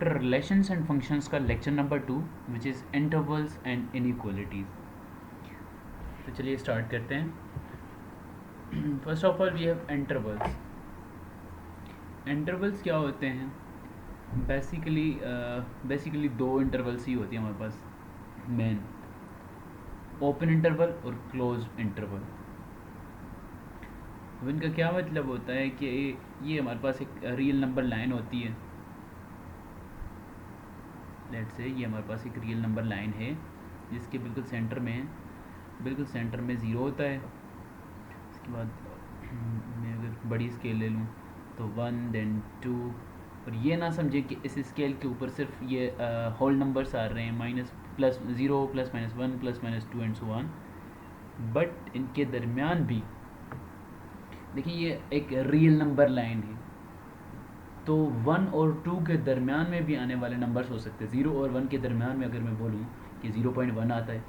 Chapter relations and functions का lecture number 2 which is intervals and inequalities. तो चलिए start करते हैं। First of all we have intervals. Intervals क्या होते हैं? बेसिकली दो इंटरवल्स ही होती हैं हमारे पास मेन, ओपन इंटरवल और क्लोज इंटरवल। अब इनका क्या मतलब होता है कि ये हमारे पास एक रियल नंबर लाइन होती है। लेट्स से ये हमारे पास एक रियल नंबर लाइन है जिसके बिल्कुल सेंटर में ज़ीरो होता है। उसके बाद मैं अगर बड़ी स्केल ले लूँ तो 1 देन 2, और ये ना समझे कि इस स्केल के ऊपर सिर्फ ये होल नंबर्स आ रहे हैं, minus plus 0 plus minus 1 plus minus 2 and so on. But इनके दरमियान भी देखिए ये एक रियल नंबर लाइन है, तो 1 और 2 के दरमियान में भी आने वाले नंबर्स हो सकते हैं। 0 और 1 के दरमियान में अगर मैं बोलूँ कि 0.1 आता है,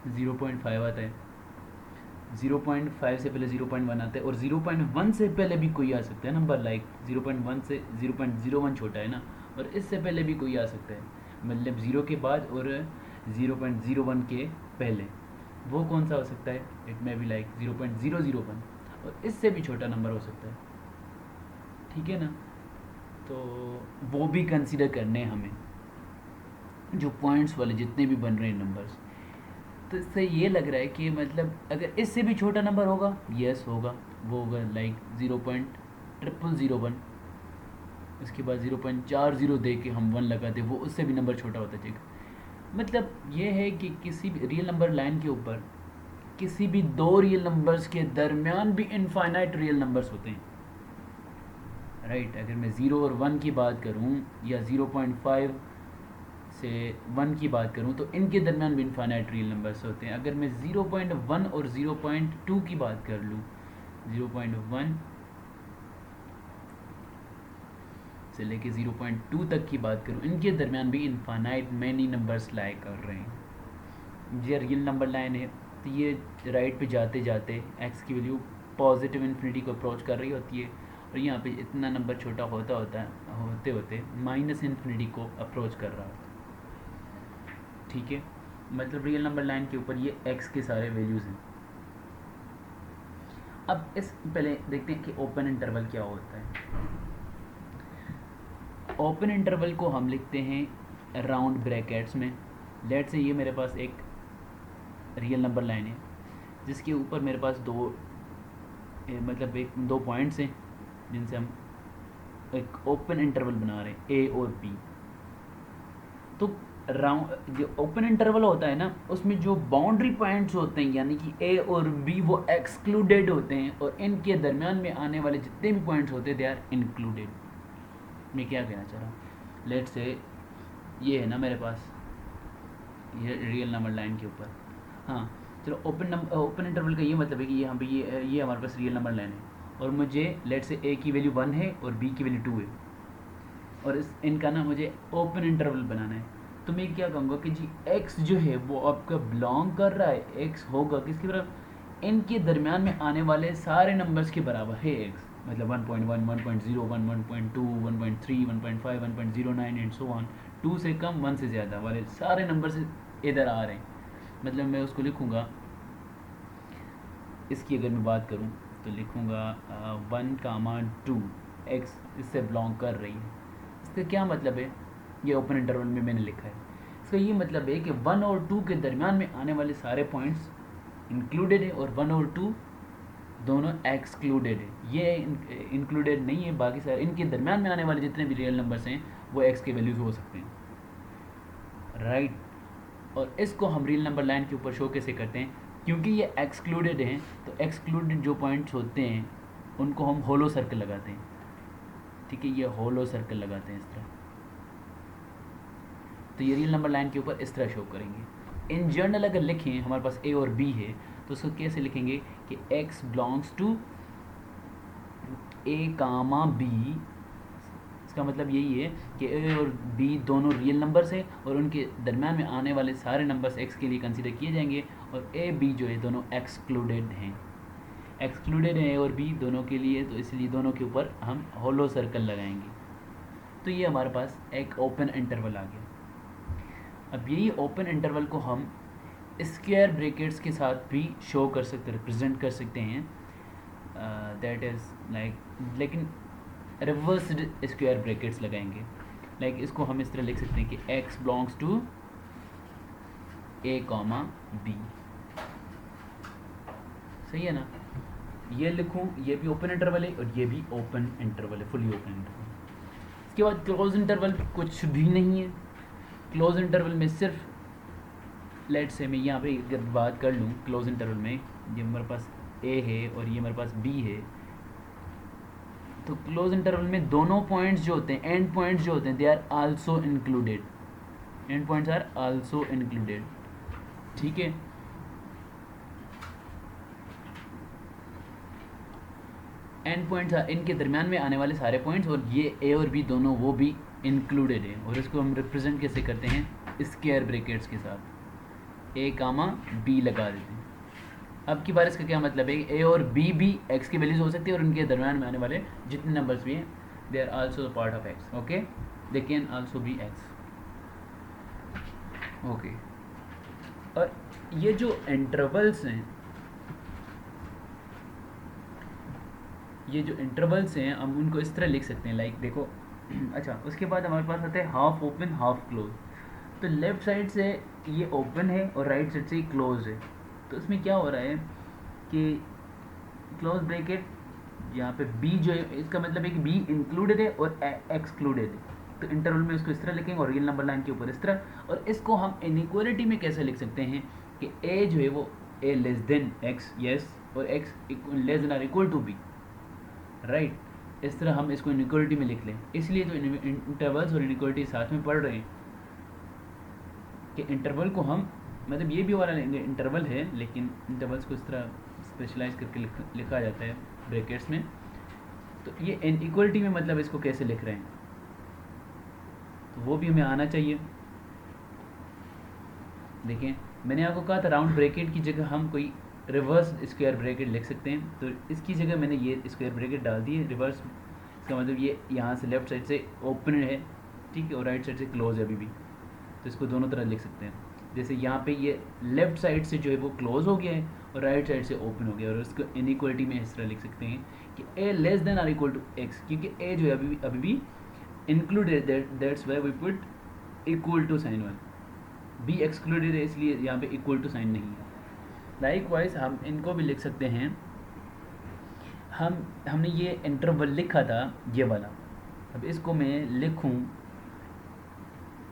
0.5 आता है, 0.5 से पहले 0.1 आता है, और 0.1 से पहले भी कोई आ सकता है नंबर, लाइक 0.1 से 0.01 छोटा है ना, और इससे पहले भी कोई आ सकता है, मतलब 0 के बाद और 0.01 के पहले। वो कौन सा हो सकता है? इट मे बी लाइक 0.001, और इससे भी छोटा नंबर हो सकता है। ठीक है ना? तो वो भी कंसिडर करने हैं हमें, जो पॉइंट्स वाले जितने भी बन रहे हैं नंबर्स। तो इससे ये लग रहा है कि मतलब अगर इससे भी छोटा नंबर होगा, यस होगा, वो होगा लाइक 0.0001। उसके बाद 0.40 दे के हम 1 लगाते, वो उससे भी नंबर छोटा होता जाएगा। मतलब ये है कि किसी भी रियल नंबर लाइन के ऊपर किसी भी दो रियल नंबर्स के दरमियान भी इनफाइनाइट रियल नंबर्स होते हैं, राइट। अगर मैं 0 और 1 की बात करूं या 0.5 से 1 की बात करूं तो इनके दरमियान भी इनफाइनाइट रियल नंबर्स होते हैं। अगर मैं 0.1 और 0.2 की बात कर लूं, 0.1 से लेके 0.2 तक की बात करूं, इनके दरमियान भी इनफाइनाइट मैनी नंबर्स लाई कर रहे हैं। ये रियल नंबर लाइन है, तो ये राइट पे जाते जाते एक्स की वैल्यू पॉजिटिव इन्फिनिटी को अप्रोच कर रही होती है, और यहाँ पे इतना नंबर छोटा होते होते माइनस इन्फिनिटी को अप्रोच कर रहा होता है। ठीक है, मतलब रियल नंबर लाइन के ऊपर ये एक्स के सारे वैल्यूज़ हैं। अब इस पहले देखते हैं कि ओपन इंटरवल क्या होता है। ओपन इंटरवल को हम लिखते हैं राउंड ब्रैकेट्स में। लेट से ये मेरे पास एक रियल नंबर लाइन है जिसके ऊपर मेरे पास दो पॉइंट्स हैं जिनसे हम एक ओपन इंटरवल बना रहे हैं, ए और बी। तो राउंड जो ओपन इंटरवल होता है ना, उसमें जो बाउंड्री पॉइंट्स होते हैं यानी कि ए और बी, वो एक्सक्लूडेड होते हैं, और इनके दरमियान में आने वाले जितने भी पॉइंट्स होते हैं दे आर इंक्लूडेड। मैं क्या कहना चाह रहा हूँ, लेट से ये है ना मेरे पास ये रियल नंबर लाइन के ऊपर। हाँ चलो, ओपन इंटरवल का ये मतलब है कि यहाँ पे ये हमारे पास रियल नंबर लाइन है, और मुझे लेट से ए की वैल्यू 1 है और बी की वैल्यू 2 है, और इनका ना मुझे ओपन इंटरवल बनाना है। तो मैं क्या कहूँगा कि जी x जो है वो आपका बिलोंग कर रहा है, x होगा किसके बराबर? इनके दरमियान में आने वाले सारे नंबर्स के बराबर है x, मतलब 1.1, 1.01, 1.2, 1.3, 1.5, 1.09 एंड सो ऑन। 2 से कम, 1 से ज़्यादा वाले सारे नंबर्स इधर आ रहे हैं। मतलब मैं उसको लिखूँगा, इसकी अगर मैं बात करूँ तो लिखूँगा 1, 2, x इससे बिलोंग कर रही है। इसका क्या मतलब है? ये ओपन इंटरवल में मैंने लिखा है। इसका ये मतलब है कि 1 और 2 के दरमियान में आने वाले सारे पॉइंट्स इंक्लूडेड है, और 1 और 2 दोनों एक्सक्लूडेड है। ये इंक्लूडेड नहीं है, बाकी सारे इनके दरमियान में आने वाले जितने भी रियल नंबर्स हैं वो एक्स के वैल्यूज़ हो सकते हैं, राइट। और इसको हम रियल नंबर लाइन के ऊपर शो कैसे करते हैं? क्योंकि ये एक्सक्लूडेड हैं, तो एक्सक्लूडेड जो पॉइंट्स होते हैं उनको हम होलो सर्कल लगाते हैं। ठीक है, ये होलो सर्कल लगाते हैं इस तरह। तो ये रियल नंबर लाइन के ऊपर इस तरह शो करेंगे। इन जनरल अगर लिखें, हमारे पास ए और बी है, तो उसको कैसे लिखेंगे कि x belongs to a comma b. इसका मतलब यही है कि ए और बी दोनों रियल नंबर्स है, और उनके दरम्यान में आने वाले सारे नंबर्स x के लिए कंसीडर किए जाएंगे, और ए बी जो है दोनों एक्सक्लूडेड हैं। एक्सक्लूडेड हैं ए और बी दोनों के लिए, तो इसलिए दोनों के ऊपर हम होलो सर्कल लगाएंगे। तो ये हमारे पास एक ओपन इंटरवल आ गया। अब यही ओपन इंटरवल को हम स्क्वायर ब्रैकेट्स के साथ भी शो कर सकते, रिप्रेजेंट कर सकते हैं, दैट इज़ लाइक, लेकिन रिवर्स्ड स्क्वायर ब्रैकेट्स लगाएंगे। लाइक इसको हम इस तरह लिख सकते हैं कि x belongs to a, b। सही है ना? ये लिखूँ, ये भी ओपन इंटरवल है और ये भी ओपन इंटरवल है, फुली ओपन इंटरवल। इसके बाद क्लोज इंटरवल कुछ भी नहीं है। क्लोज इंटरवल में सिर्फ लेट से मैं यहाँ पे अगर बात कर लूँ, क्लोज इंटरवल में ये मेरे पास a है और ये मेरे पास b है, तो क्लोज इंटरवल में दोनों पॉइंट्स जो होते हैं, एंड पॉइंट्स जो होते हैं, they are also included. End points are also included. ठीक है? एंड पॉइंट्स, इनके दरमियान में आने वाले सारे पॉइंट्स, और ये ए और बी दोनों वो भी इंक्लूडेड है। और इसको हम रिप्रेजेंट कैसे करते हैं? स्क्वायर ब्रैकेट्स के साथ a, b लगा देते हैं। अब की बार इसका क्या मतलब है? ए और बी भी x की वैल्यूज हो सकती है और उनके दरमियान में आने वाले जितने नंबर्स भी हैं, they are also part of x। Okay, they can also be x। Okay, और ये जो इंटरवल्स हैं, ये जो इंटरवल्स हैं, हम उनको इस तरह लिख सकते हैं, लाइक देखो। अच्छा, उसके बाद हमारे पास आता है हाफ ओपन हाफ क्लोज। तो लेफ्ट साइड से ये ओपन है और राइट साइड से क्लोज है। तो इसमें क्या हो रहा है कि क्लोज ब्रैकेट यहाँ पे b जो है, इसका मतलब है कि b इंक्लूडेड है और एक्सक्लूडेड है। तो इंटरवल में इसको इस तरह लिखेंगे और रियल नंबर लाइन के ऊपर इस तरह। और इसको हम इनइक्वालिटी में कैसे लिख सकते हैं कि a जो है वो a less than x, yes, और x less than or equal to b, right. इस तरह हम इसको इनइक्वालिटी में लिख लें। इसलिए तो इंटरवल्स और इनइक्वालिटी साथ में पढ़ रहे हैं कि इंटरवल को हम, मतलब ये भी वाला इंटरवल है, लेकिन इंटरवल्स को इस तरह स्पेशलाइज करके लिखा जाता है ब्रैकेट्स में। तो ये इनइक्वालिटी में मतलब इसको कैसे लिख रहे हैं, तो वो भी हमें आना चाहिए। देखें, मैंने आपको कहा था राउंड ब्रैकेट की जगह हम कोई रिवर्स स्क्वायर ब्रैकेट लिख सकते हैं। तो इसकी जगह मैंने ये स्क्वायर ब्रैकेट डाल दी है रिवर्स। इसका मतलब ये यहाँ से लेफ्ट साइड से ओपन है, ठीक है, और राइट साइड से क्लोज है अभी भी। तो इसको दोनों तरह लिख सकते हैं। जैसे यहाँ पे ये लेफ्ट साइड से जो है वो क्लोज हो गया है और राइट साइड से ओपन हो गया, और इसको इनइक्वालिटी में इस तरह लिख सकते हैं कि a less than or equal to x, क्योंकि a जो है अभी भी included, that's why we put equal to sign one. b excluded है, इसलिए यहाँ पे इक्वल टू साइन नहीं है। लाइकवाइज हम इनको भी लिख सकते हैं। हमने ये इंटरवल लिखा था ये वाला, अब इसको मैं लिखूँ,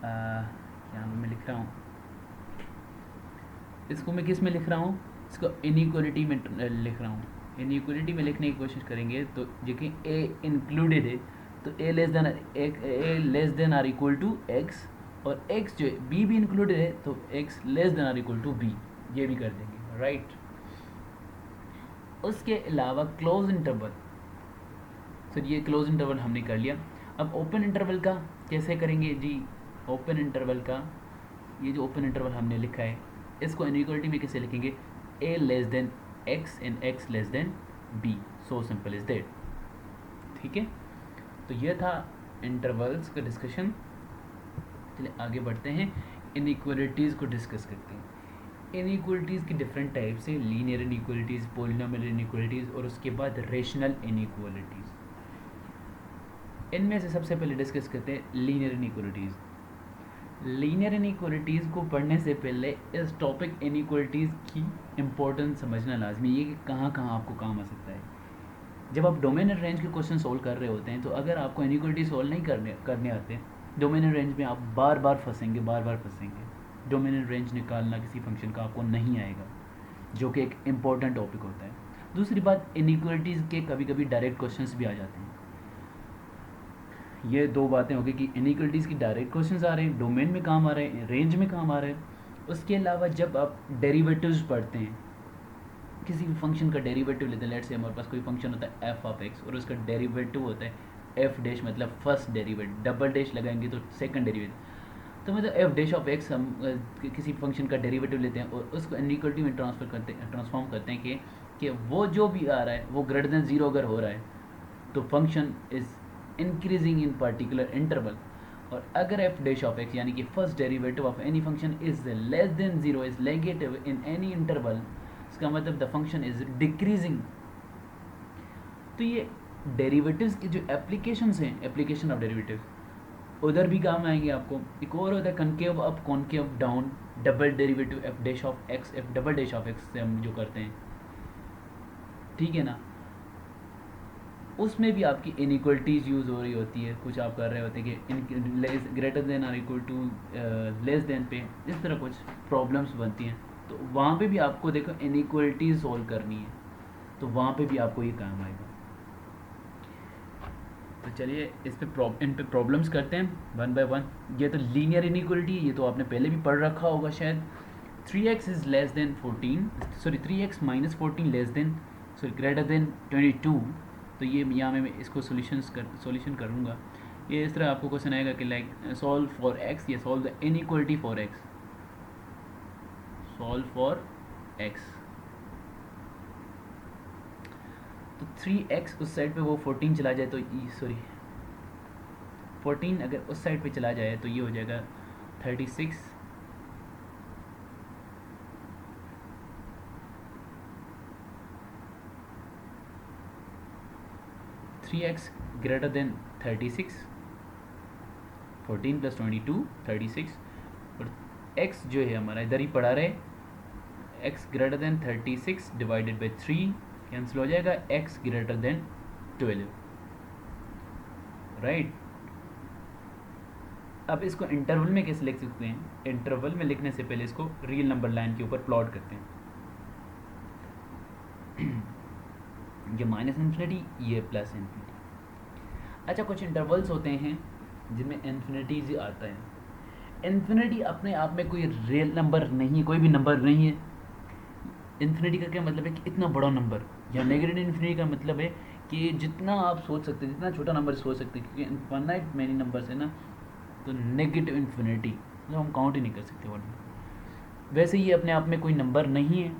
क्या मैं लिख रहा हूँ, इसको मैं किस में लिख रहा हूँ, इसको इनइक्वालिटी में लिख रहा हूँ। इनइक्वालिटी में लिखने की कोशिश करेंगे तो देखिए a इंक्लूडेड है, तो a less than or equal to x, और x जो है b भी इंक्लूडेड है, तो x less than or equal to b, ये भी कर देंगे, राइट। उसके अलावा क्लोज इंटरवल, सर ये क्लोज इंटरवल हमने कर लिया। अब ओपन इंटरवल का कैसे करेंगे जी? ओपन इंटरवल का, ये जो ओपन इंटरवल हमने लिखा है, इसको इनइक्वालिटी में कैसे लिखेंगे? a less than x and x less then b, so simple is that. ठीक है, तो ये था इंटरवल्स का डिस्कशन। चलिए आगे बढ़ते हैं, इनइक्वालिटीज़ को डिस्कस करते हैं। इनइक्वालिटीज़ की डिफरेंट टाइप्स हैं, लीनियर इनइक्वालिटीज़, पॉलिनोमियल इनइक्वालिटीज़, और उसके बाद रेशनल इनइक्वालिटीज़। इनमें से सबसे पहले डिस्कस करते हैं लीनियर इनइक्वालिटीज़। लीनियर इनइक्वालिटीज़ को पढ़ने से पहले इस टॉपिक इनइक्वालिटीज़ की इम्पोर्टेंस समझना लाजमी है कि कहाँ कहाँ आपको काम आ सकता है। जब आप डोमेन एंड रेंज के क्वेश्चन सोल्व कर रहे होते हैं, तो अगर आपको इनइक्वालिटी सोल्व नहीं करने आते, डोमेन एंड रेंज में आप बार बार फंसेंगे। डोमेन एंड रेंज निकालना किसी फंक्शन का आपको नहीं आएगा, जो कि एक इम्पॉर्टेंट टॉपिक होता है। दूसरी बात, इनइक्वालिटीज़ के कभी कभी डायरेक्ट क्वेश्चंस भी आ जाते हैं। ये दो बातें हो गई कि इनइक्वालिटीज़ की डायरेक्ट क्वेश्चंस आ रहे हैं, डोमेन में काम आ रहे हैं, रेंज में काम आ रहे हैं। उसके अलावा जब आप डेरिवेटिव्स पढ़ते हैं, किसी भी फंक्शन का डेरिवेटिव लेते हैं, लेट्स से हमारे पास कोई फंक्शन होता है एफ ऑफ एक्स और उसका डेरिवेटिव होता है एफ डैश, मतलब फर्स्ट डेरिवेटिव, डबल डैश लगाएंगे तो सेकंड डेरिवेटिव। तो मतलब एफ डैश ऑफ एक्स हम किसी फंक्शन का डेरिवेटिव लेते हैं और उसको इनइक्वालिटी में ट्रांसफॉर्म करते हैं कि वो जो भी आ रहा है वो ग्रेटर देन 0 अगर हो रहा है तो function is increasing in particular interval. और अगर एफ डैश ऑफ एक्स यानी कि first derivative of any function is less than zero, is negative in any interval, इसका मतलब द फंक्शन इज डिक्रीजिंग। तो ये डेरिवेटिव्स की जो एप्लीकेशंस हैं, एप्लीकेशन ऑफ डेरिवेटिव उधर भी काम आएंगे आपको। एक और होता है concave up concave down, double derivative F dash of x, F double dash of x से हम जो करते हैं, ठीक है ना, उसमें भी आपकी इनइक्वलिटीज़ यूज़ हो रही होती है। कुछ आप कर रहे होते हैं कि greater than or equal to less than पे, इस तरह कुछ प्रॉब्लम्स बनती हैं, तो वहाँ पे भी आपको देखो इनइक्वलिटीज़ सॉल्व करनी है, तो वहाँ पे भी आपको ये काम आएगा। तो चलिए इस पे इन पे प्रॉब्लम्स करते हैं वन बाय वन। ये तो लीनियर इनइक्वलिटी, ये तो आपने पहले भी पढ़ रखा होगा शायद। 3x is less than 14, sorry 3x minus 14 less than, sorry greater than 22। तो ये यहाँ मैं इसको सॉल्यूशन करूँगा। ये इस तरह आपको क्वेश्चन आएगा कि लाइक सॉल्व फॉर x, या solve the inequality for x, solve for x। तो 3x उस साइड पे वो 14 चला जाए तो सॉरी 14 अगर उस साइड पे चला जाए तो ये हो जाएगा 36, 3x ग्रेटर देन 36, 14 प्लस 22 36, और x जो है हमारा इधर ही पड़ा रहे, x greater than 36 divided by 3 cancel हो जाएगा, x ग्रेटर देन 12, राइट। अब इसको इंटरवल में कैसे लिख सकते हैं? इंटरवल में लिखने से पहले इसको रियल नंबर लाइन के ऊपर प्लॉट करते हैं। ये माइनस इन्फिनिटी, ये प्लस इन्फिनिटी। अच्छा, कुछ इंटरवल्स होते हैं जिनमें इन्फिनिटी आता है। इन्फिनिटी अपने आप में कोई रियल नंबर नहीं है, कोई भी नंबर नहीं है। इन्फिनिटी का क्या मतलब है कि इतना बड़ा नंबर, या नेगेटिव इन्फिनिटी का मतलब है कि जितना आप सोच सकते हैं, जितना छोटा नंबर सोच सकते हैं, क्योंकि इनफाइनाइट मैनी नंबर्स है ना, तो नेगेटिव इन्फिनिटी मतलब हम काउंट ही नहीं कर सकते वो नंबर। वैसे ये अपने आप में कोई नंबर नहीं है,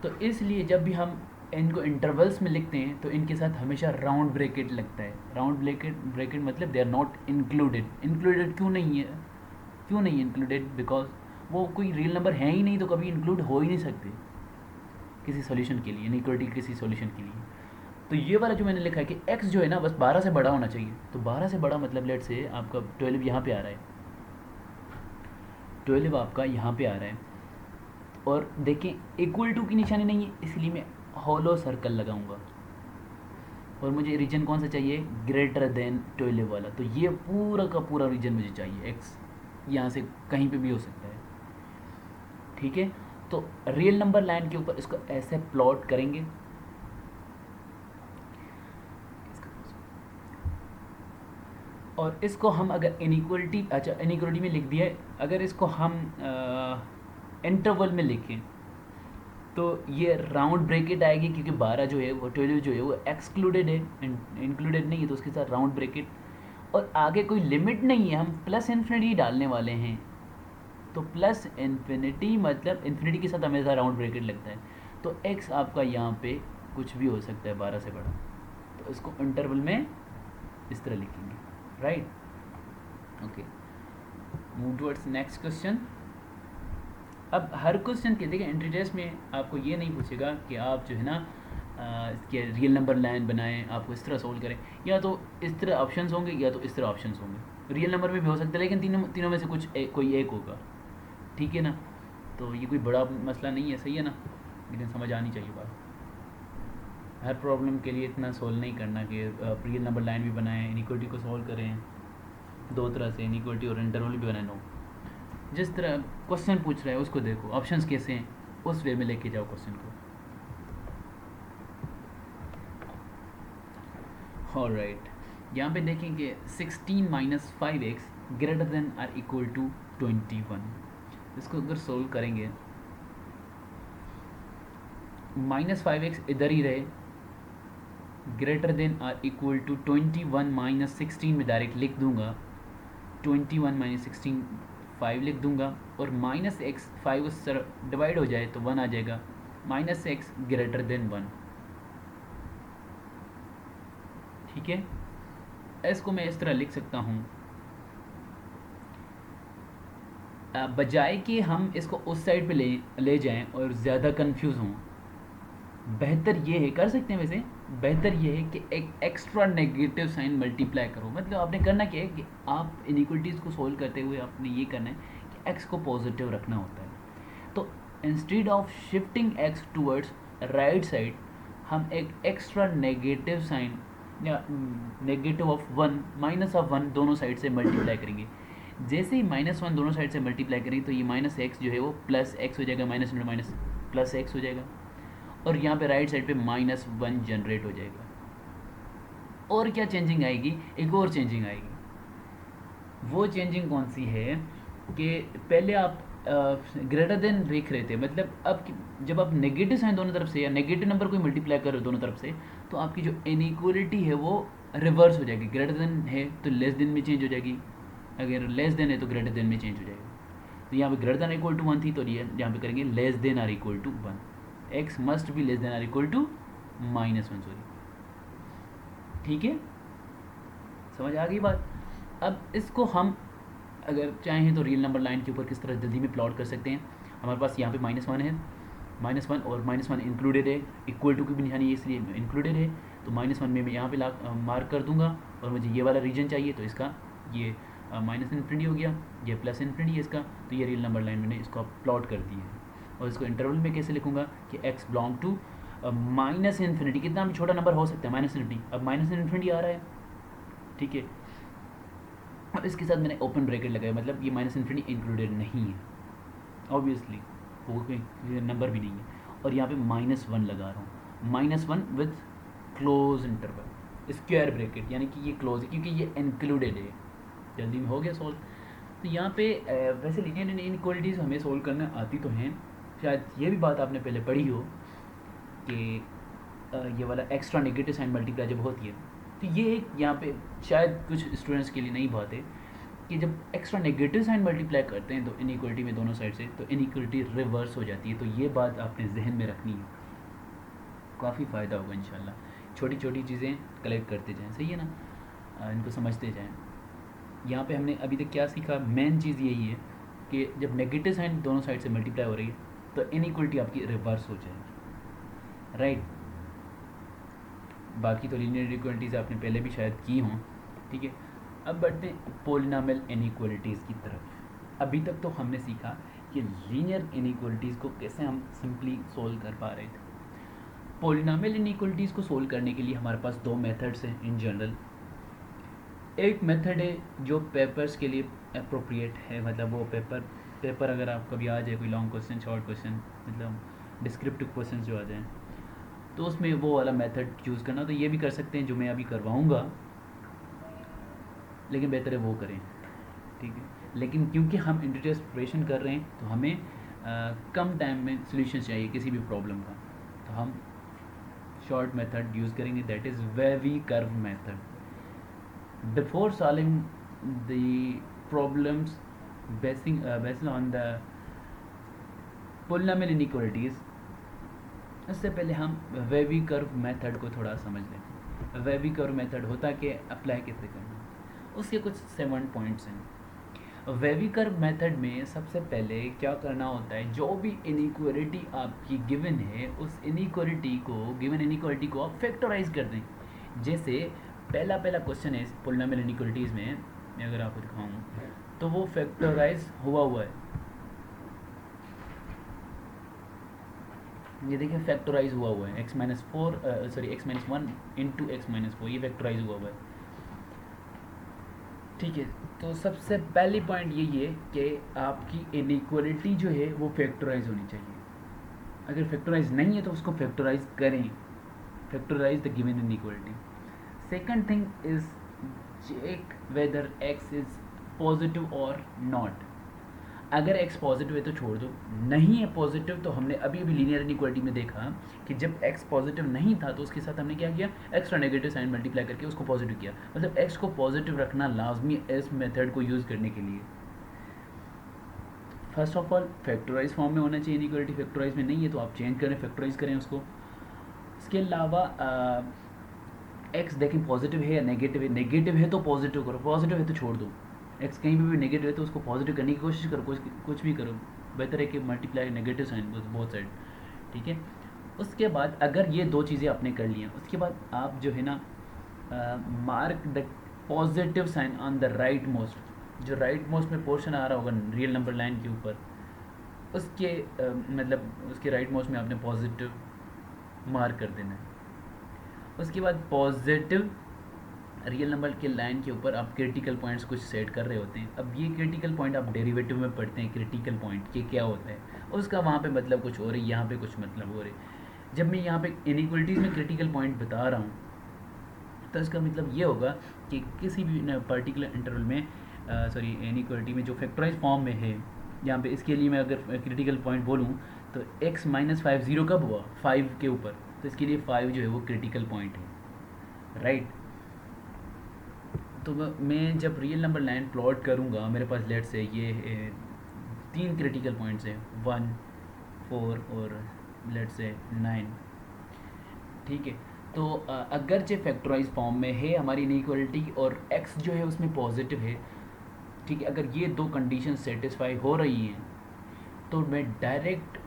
तो इसलिए जब भी हम इनको इंटरवल्स में लिखते हैं तो इनके साथ हमेशा राउंड ब्रैकेट लगता है। राउंड ब्रैकेट मतलब they are not included. Included क्यों नहीं है? क्यों नहीं इंक्लूडेड? बिकॉज वो कोई रियल नंबर है ही नहीं, तो कभी इंक्लूड हो ही नहीं सकते किसी सॉल्यूशन के लिए, इनइक्वालिटी किसी सॉल्यूशन के लिए। तो ये वाला जो मैंने लिखा है कि x जो है ना बस 12 से बड़ा होना चाहिए, तो 12 से बड़ा मतलब लेट से आपका 12 यहाँ पे आ रहा है, 12 आपका यहाँ पे आ रहा है, और देखें इक्वल टू की निशानी नहीं है, इसलिए मैं हॉलो सर्कल लगाऊंगा, और मुझे रीजन कौन सा चाहिए? ग्रेटर देन 12 वाला। तो ये पूरा का पूरा रीजन मुझे चाहिए, x यहाँ से कहीं पे भी हो सकता है, ठीक है। तो रियल नंबर लाइन के ऊपर इसको ऐसे प्लॉट करेंगे, और इसको हम अगर इनइक्वलिटी, अच्छा इनइक्वलिटी में लिख दिया है, अगर इसको हम इंटरवल में लिखें तो ये राउंड ब्रैकेट आएगी, क्योंकि 12 जो है वो 12 जो है वो एक्सक्लूडेड है, इंक्लूडेड नहीं है, तो उसके साथ राउंड ब्रैकेट, और आगे कोई लिमिट नहीं है, हम प्लस इन्फिनिटी डालने वाले हैं, तो प्लस इन्फिनिटी मतलब इन्फिनिटी के साथ हमेशा राउंड ब्रैकेट लगता है, तो x आपका यहाँ पे कुछ भी हो सकता है 12 से बड़ा, तो इसको इंटरवल में इस तरह लिखेंगे, right. Okay, move towards next question. अब हर क्वेश्चन के देखिए एंट्री टेस्ट में आपको ये नहीं पूछेगा कि आप जो है ना इसके रियल नंबर लाइन बनाएं, आपको इस तरह सोल्व करें, या तो इस तरह ऑप्शंस होंगे या तो इस तरह ऑप्शंस होंगे। रियल नंबर में भी हो सकता है, लेकिन तीनों में से कोई एक होगा, ठीक है ना। तो ये कोई बड़ा मसला नहीं है, सही है ना, लेकिन समझ आनी चाहिए बात। हर प्रॉब्लम के लिए इतना सोल्व नहीं करना कि रियल नंबर लाइन भी बनाएं, इनइक्वालिटी को सॉल्व करें दो तरह से, इनइक्वालिटी और इंटरवल भी बनाए। नो, जिस तरह क्वेश्चन पूछ रहा है उसको देखो, ऑप्शंस कैसे हैं उस वे में लेके जाओ क्वेश्चन को। ऑलराइट, यहाँ पे देखेंगे 16 minus 5x greater than or equal to 21। इसको अगर सोल्व करेंगे, माइनस 5x इधर ही रहे, greater than or equal to 21 minus 16 में डायरेक्ट लिख दूंगा, 21 माइनस 16 5 लिख दूंगा, और माइनस एक्स 5 उस तरफ डिवाइड हो जाए तो 1 आ जाएगा, माइनस एक्स ग्रेटर देन 1, ठीक है। एस को मैं इस तरह लिख सकता हूँ, बजाय कि हम इसको उस साइड पे ले जाएं और ज़्यादा कंफ्यूज हों, बेहतर ये है, कर सकते हैं वैसे, बेहतर ये है कि एक एक्स्ट्रा नेगेटिव साइन मल्टीप्लाई करो। मतलब आपने करना क्या है कि आप इनइक्वलिटीज़ को सोल्व करते हुए आपने ये करना है कि एक्स को पॉजिटिव रखना होता है। तो instead of shifting x towards right side, हम एक एक्स्ट्रा नेगेटिव साइन या negative of one minus of one दोनों साइड से मल्टीप्लाई करेंगे। जैसे ही माइनस वन दोनों साइड से मल्टीप्लाई करेंगे तो ये माइनस एक्स जो है वो प्लस एक्स हो जाएगा, minus into minus plus x हो जाएगा, और यहाँ पे राइट साइड पे माइनस वन जनरेट हो जाएगा। और क्या चेंजिंग आएगी, एक और चेंजिंग आएगी। वो चेंजिंग कौन सी है कि पहले आप ग्रेटर देन देख रहे थे, मतलब अब जब आप नेगेटिव साइन दोनों तरफ से या नेगेटिव नंबर को मल्टीप्लाई कर रहे हो दोनों तरफ से, तो आपकी जो इनइक्वलिटी है वो रिवर्स हो जाएगी। ग्रेटर देन है तो लेस देन में चेंज हो जाएगी, अगर लेस देन है तो ग्रेटर देन में चेंज हो जाएगा। तो यहाँ पे greater than equal to one थी, तो यहाँ पे करेंगे less than or equal to one, x must be less than or equal to minus one, sorry. ठीक है, समझ आ गई बात। अब इसको हम अगर चाहें तो रियल नंबर लाइन के ऊपर किस तरह जल्दी में प्लॉट कर सकते हैं। हमारे पास यहाँ पे माइनस वन है, माइनस वन और माइनस वन इंक्लूडेड है, इक्वल टू की भी निशानी है इसलिए इंक्लूडेड है, तो माइनस वन में मैं यहाँ पे मार्क कर दूंगा। और मुझे ये वाला रीजन चाहिए, तो इसका ये माइनस इन्फिनिटी हो गया, ये प्लस इन्फिनिटी है इसका, तो ये रियल नंबर लाइन मैंने इसको प्लॉट कर दी है। और इसको इंटरवल में कैसे लिखूंगा कि x belong to minus infinity, कितना भी छोटा नंबर हो सकता है माइनस इन्फिनिटी, अब माइनस इन्फिनिटी आ रहा है, ठीक है। अब इसके साथ मैंने ओपन ब्रैकेट लगाया, मतलब ये माइनस इन्फिनिटी इंक्लूडेड नहीं है, ऑब्वियसली वो कोई नंबर भी नहीं है। और यहाँ पे माइनस वन लगा रहा हूँ, minus one with close interval square bracket, यानी कि ये क्लोज है क्योंकि ये इंक्लूडेड है। जल्दी में हो गया सॉल्व। तो यहाँ पे वैसे लीनियर इनइक्वालिटीज़ हमें सोल्व करना आती तो हैं, शायद ये भी बात आपने पहले पढ़ी हो कि ये वाला एक्स्ट्रा नेगेटिव साइन मल्टीप्लाई जब होती है, तो ये एक यहाँ पे शायद कुछ स्टूडेंट्स के लिए नई बात है कि जब एक्स्ट्रा नेगेटिव साइन मल्टीप्लाई करते हैं तो इनइक्वालिटी में दोनों साइड से, तो इनइक्वालिटी रिवर्स हो जाती है। तो ये बात आपने जहन में रखनी है, काफ़ी फ़ायदा होगा इंशाल्लाह। छोटी छोटी चीज़ें कलेक्ट करते जाएँ, सही है ना, इनको समझते जाएँ। यहाँ पे हमने अभी तक क्या सीखा, मेन चीज़ यही है कि जब नेगेटिव साइन दोनों साइड से मल्टीप्लाई हो रही है तो इनइक्वालिटी आपकी रिवर्स हो जाएगी, राइट। बाकी तो लीनियर इनइक्वालिटीज़ आपने पहले भी शायद की हों, ठीक है। अब बढ़ते हैं पॉलिनॉमियल इनइक्वालिटीज़ की तरफ। अभी तक तो हमने सीखा कि लीनियर इनइक्वालिटीज़ को कैसे हम सिंपली सोल्व कर पा रहे थे। पॉलिनॉमियल इनइक्वालिटीज़ को सोल्व करने के लिए हमारे पास दो मेथड्स हैं इन जनरल। एक मेथड है जो पेपर्स के लिए अप्रोप्रिएट है, मतलब वो पेपर अगर आप कभी आ जाए कोई लॉन्ग क्वेश्चन, शॉर्ट क्वेश्चन, मतलब डिस्क्रिप्टिव क्वेश्चन जो आ जाएँ, तो उसमें वो वाला मेथड चूज़ करना। तो ये भी कर सकते हैं जो मैं अभी करवाऊँगा, लेकिन बेहतर है वो करें, ठीक है। लेकिन क्योंकि हम इंटरटेस्ट प्रिपरेशन कर रहे हैं तो हमें कम टाइम में सोल्यूशन चाहिए किसी भी प्रॉब्लम का, तो हम शॉर्ट मेथड यूज़ करेंगे, that is wavy curve method. Before solving the problems based on the polynomial inequalities, इससे पहले हम वेवी कर्व मेथड को थोड़ा समझ लें। वेवी कर्व मेथड होता कि अप्लाई कैसे करना, उसके कुछ 7 पॉइंट्स हैं। वेवी कर्व मेथड में सबसे पहले क्या करना होता है, जो भी इनइक्वालिटी आपकी गिवन है उस इनइक्वालिटी को, गिवन इनइक्वालिटी को आप फैक्टराइज कर दें। जैसे पहला क्वेश्चन है पॉलिनॉमियल इनइक्वालिटीज़ में, मैं अगर आपको दिखाऊं तो वो फैक्टराइज हुआ है, ये देखिए फैक्टराइज हुआ है, x minus four sorry x minus one into x minus four, ये फैक्टराइज हुआ है, ठीक है। तो सबसे पहली पॉइंट यही है कि आपकी इनइक्वालिटी जो है वो फैक्टराइज होनी चाहिए। अगर फैक्टराइज नहीं है तो उसको फैक्टराइज करें, factorize the given inequality. Second thing is check whether x is positive or not। अगर x पॉजिटिव है तो छोड़ दो, नहीं है पॉजिटिव तो हमने अभी लीनियर इनइक्वालिटी में देखा कि जब x पॉजिटिव नहीं था तो उसके साथ हमने क्या किया, एक्स्ट्रा नेगेटिव साइन मल्टीप्लाई करके उसको पॉजिटिव किया। मतलब x को पॉजिटिव रखना लाजमी है इस मेथड को यूज़ करने के लिए। First of all factorize form में होना चाहिए इनइक्वालिटी, फैक्टराइज में नहीं है तो आप चेंज करें, फैक्टराइज करें उसको। इसके अलावा एक्स देखें पॉजिटिव है या नेगेटिव है तो पॉजिटिव करो, पॉजिटिव है तो छोड़ दो। एक्स कहीं पे भी नेगेटिव है तो उसको पॉजिटिव करने की कोशिश करो, कुछ भी करो, बेहतर है कि multiply negative sign both side, ठीक है। उसके बाद अगर ये दो चीज़ें आपने कर ली हैं, उसके बाद आप जो है ना mark the positive sign on the right most, जो राइट मोस्ट में पोर्शन आ रहा होगा रियल नंबर लाइन के ऊपर, उसके मतलब उसके राइट मोस्ट में आपने पॉजिटिव मार्क कर देना है। उसके बाद पॉजिटिव रियल नंबर के लाइन के ऊपर आप क्रिटिकल पॉइंट्स कुछ सेट कर रहे होते हैं। अब ये क्रिटिकल पॉइंट आप डेरिवेटिव में पढ़ते हैं, क्रिटिकल पॉइंट ये क्या होता है, उसका वहाँ पे मतलब कुछ और है, यहाँ पे कुछ मतलब हो रहे। जब मैं यहाँ पे इनइक्वलिटीज़ में क्रिटिकल पॉइंट बता रहा हूँ तो इसका मतलब ये होगा कि किसी भी पर्टिकुलर इंटरवल में सॉरी इनइक्वलिटी में जो फैक्टराइज फॉर्म में है, यहाँ पे इसके लिए मैं अगर क्रिटिकल पॉइंट बोलूँ तो x - 5 0 कब हुआ, 5 के ऊपर, तो इसके लिए 5 जो है वो क्रिटिकल पॉइंट है, राइट। तो मैं जब रियल नंबर लाइन प्लॉट करूँगा, मेरे पास लेट से ये 3 क्रिटिकल पॉइंट्स हैं, 1, 4 और लेट से 9, ठीक है। तो अगर जो फैक्टराइज फॉर्म में है हमारी इनइक्वालिटी और x जो है उसमें पॉजिटिव है, ठीक है, अगर ये दो कंडीशन सेटिस्फाई हो रही हैं तो मैं डायरेक्ट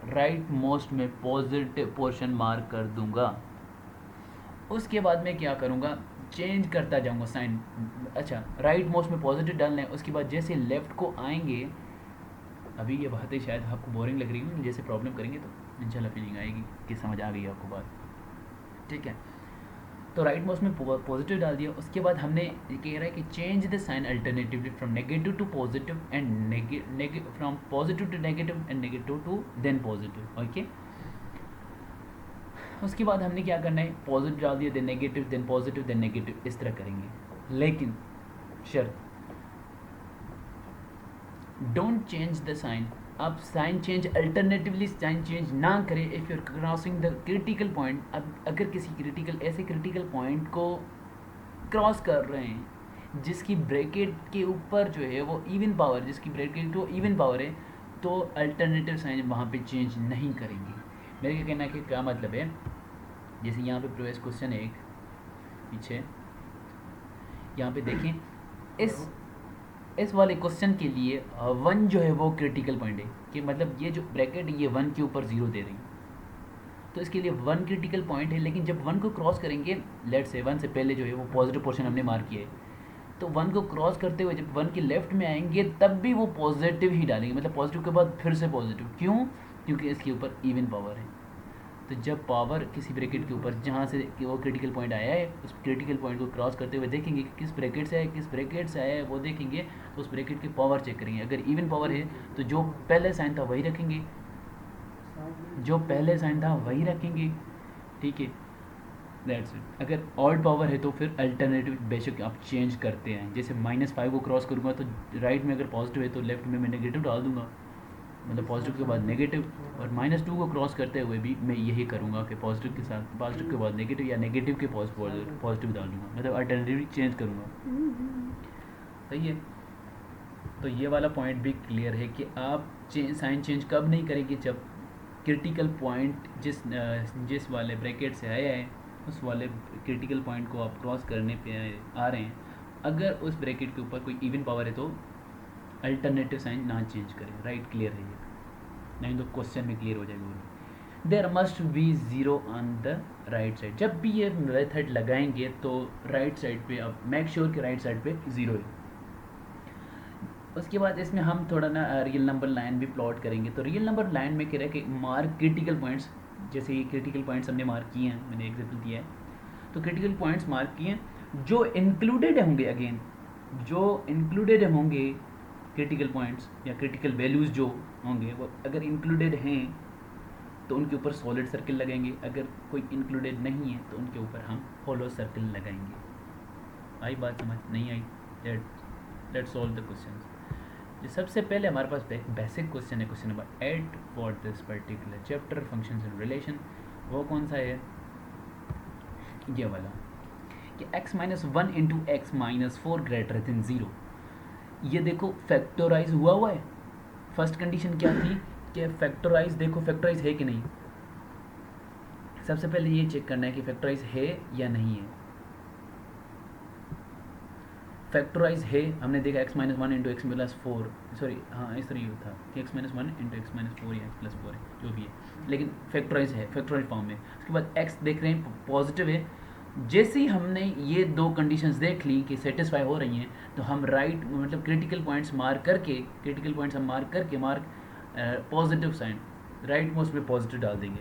राइट मोस्ट में पॉजिटिव पोर्शन मार्क कर दूंगा। उसके बाद मैं क्या करूँगा, चेंज करता जाऊँगा साइन। अच्छा, राइट मोस्ट में पॉजिटिव डालना है, उसके बाद जैसे लेफ़्ट को आएंगे, अभी ये बातें शायद आपको बोरिंग लग रही है, जैसे प्रॉब्लम करेंगे तो इंशाल्लाह फीलिंग आएगी कि समझ आ गई आपको बात, ठीक है। तो राइट मोस्ट में पॉजिटिव डाल दिया। उसके बाद हमने ये कह रहा है कि change the sign alternatively from negative to positive and from positive to negative and negative to then positive, okay. उसके बाद हमने क्या करना है, पॉजिटिव डाल दिया, देन पॉजिटिव देन नेगेटिव, इस तरह करेंगे। लेकिन शर्त, डोंट चेंज द साइन। आप sign change alternatively sign change ना करें if you are crossing the critical point. अब अगर किसी ऐसे क्रिटिकल पॉइंट को क्रॉस कर रहे हैं जिसकी ब्रैकेट के ऊपर जो है वो इवन पावर, जिसकी ब्रैकेट तो इवन पावर है, तो अल्टरनेटिव साइन वहाँ पे चेंज नहीं करेंगे। मेरे कहना कि क्या मतलब है, जैसे यहाँ पे प्रीवियस क्वेश्चन है एक पीछे, यहाँ पे देखें, इस वाले क्वेश्चन के लिए 1 जो है वो क्रिटिकल पॉइंट है, कि मतलब ये जो ब्रैकेट है ये 1 के ऊपर 0 दे रही है, तो इसके लिए 1 क्रिटिकल पॉइंट है। लेकिन जब 1 को क्रॉस करेंगे, लेट से 1 से पहले जो है वो पॉजिटिव पोर्शन हमने मार्क किया है, तो 1 को क्रॉस करते हुए जब 1 के लेफ्ट में आएंगे तब भी वो पॉजिटिव ही डालेंगे, मतलब पॉजिटिव के बाद फिर से पॉजिटिव। क्यों? क्योंकि इसके ऊपर इवन पावर है। तो जब पावर किसी ब्रैकेट के ऊपर जहाँ से वो क्रिटिकल पॉइंट आया है, उस क्रिटिकल पॉइंट को क्रॉस करते हुए देखेंगे कि किस ब्रैकेट से आया, किस ब्रैकेट से आया है, वो देखेंगे, तो उस ब्रैकेट की पावर चेक करेंगे। अगर इवन पावर है तो जो पहले साइन था वही रखेंगे, ठीक है, दैट्स इट। अगर ऑड पावर है तो फिर अल्टरनेटिव बेशक आप चेंज करते हैं। जैसे -5 को क्रॉस करूँगा तो राइट में अगर पॉजिटिव है तो लेफ्ट में मैं नेगेटिव डाल दूंगा, मतलब पॉजिटिव के बाद नेगेटिव, और -2 को क्रॉस करते हुए भी मैं यही करूँगा कि पॉजिटिव के साथ पॉजिटिव के बाद नेगेटिव या नेगेटिव के पॉजिटिव डाल दूँगा, मतलब अल्टरनेटिव चेंज करूँगा। सही है। तो ये वाला पॉइंट भी क्लियर है कि आप साइन चेंज कब नहीं करेंगे, जब क्रिटिकल पॉइंट जिस वाले ब्रैकेट से आया है उस वाले क्रिटिकल पॉइंट को आप क्रॉस करने पे आ रहे हैं, अगर उस ब्रैकेट के ऊपर कोई इवन पावर है तो अल्टरनेटिव साइन ना चेंज करें, राइट। क्लियर है ये, नहीं तो क्वेश्चन में क्लियर हो जाएगा। There must be 0 on the right side. जब भी ये मेथड लगाएंगे तो राइट साइड पे आप मेक श्योर कि राइट साइड पे 0 है। उसके बाद इसमें हम थोड़ा ना रियल नंबर लाइन भी प्लॉट करेंगे। तो रियल नंबर लाइन में कह रहा है कि मार्क क्रिटिकल पॉइंट्स, जैसे ये क्रिटिकल पॉइंट्स हमने मार्क किए हैं, मैंने एग्जाम्पल दिया है, तो क्रिटिकल पॉइंट्स मार्क किए हैं जो इंक्लूडेड होंगे, अगेन जो इंक्लूडेड होंगे क्रिटिकल पॉइंट्स या क्रिटिकल वैल्यूज़ जो होंगे वो अगर इंक्लूडेड हैं तो उनके ऊपर सॉलिड सर्कल लगाएंगे, अगर कोई इंक्लूडेड नहीं है तो उनके ऊपर हम होलो सर्कल लगाएंगे। आई बात समझ? नहीं आई? Let's solve the questions. जो सबसे पहले हमारे पास बेसिक क्वेश्चन है, question number 8 for this particular chapter functions in relation. वो कौन सा है? ये वाला कि x - 1 into x - 4 greater than 0। ये देखो फैक्टराइज हुआ है। फर्स्ट कंडीशन क्या थी कि फैक्टराइज, देखो फैक्टराइज है कि नहीं। सबसे पहले ये चेक करना है कि फैक्टराइज है या नहीं है। फैक्टराइज है, हमने देखा x minus one into x plus four, sorry हाँ इस तरह ये था कि x minus one into x minus four या एक्स प्लस फोर है जो भी है, लेकिन फैक्टराइज है, फैक्टराइज फॉर्म में। उसके बाद x देख रहे हैं पॉजिटिव है। जैसे ही हमने ये दो कंडीशंस देख ली कि सेटिस्फाई हो रही हैं, तो हम राइट मतलब क्रिटिकल पॉइंट्स मार्क करके, क्रिटिकल पॉइंट्स हम मार्क करके पॉजिटिव साइन राइट मोस्ट पे पॉजिटिव डाल देंगे।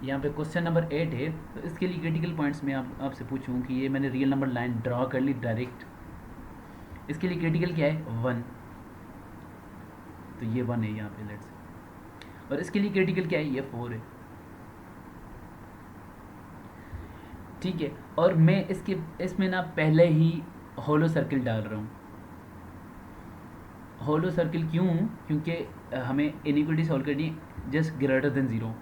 यहाँ पे क्वेश्चन नंबर 8 है, तो इसके लिए क्रिटिकल पॉइंट्स में आपसे पूछूं कि ये मैंने रियल नंबर लाइन ड्रॉ कर ली डायरेक्ट, इसके लिए क्रिटिकल क्या है 1, तो ये 1 है यहाँ पे लेट्स, और इसके लिए क्रिटिकल क्या है ये 4 है, ठीक है। और मैं इसमें ना पहले ही होलो सर्किल डाल रहा हूँ। होलो सर्किल क्यों? क्योंकि हमें इनइक्वलिटी सॉल्व करनी है just greater than zero,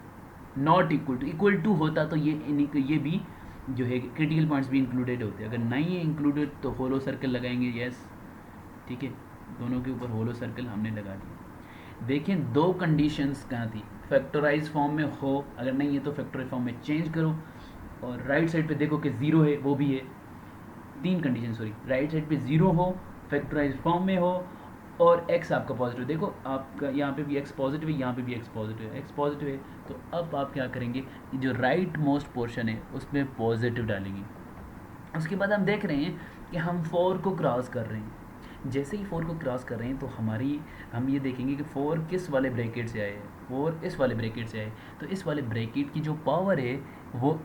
not equal to होता तो ये भी जो है क्रिटिकल पॉइंट्स भी इंक्लूडेड होते हैं। अगर नहीं है इंक्लूडेड तो होलो सर्कल लगाएंगे, यस ठीक है, दोनों के ऊपर होलो सर्कल हमने लगा दिया। देखें दो कंडीशंस कहाँ थी, फैक्टराइज फॉर्म में हो, अगर नहीं है तो फैक्टराइज फॉर्म में चेंज करो, और राइट साइड पे देखो कि ज़ीरो है वो भी है, तीन कंडीशन सॉरी, राइट साइड पे ज़ीरो हो, फैक्टराइज फॉर्म में हो, और x आपका पॉजिटिव, देखो आपका यहाँ पे भी x पॉजिटिव है, यहाँ पे भी x पॉजिटिव है, x पॉजिटिव है, तो अब आप क्या करेंगे, जो राइट मोस्ट पोर्शन है उसमें पॉजिटिव डालेंगे। उसके बाद हम देख रहे हैं कि हम 4 को क्रॉस कर रहे हैं, जैसे ही 4 को क्रॉस कर रहे हैं तो हम ये देखेंगे कि 4 किस वाले ब्रैकेट से आए हैं, 4 इस वाले ब्रैकेट से आए, तो इस वाले ब्रैकेट की जो पावर है वो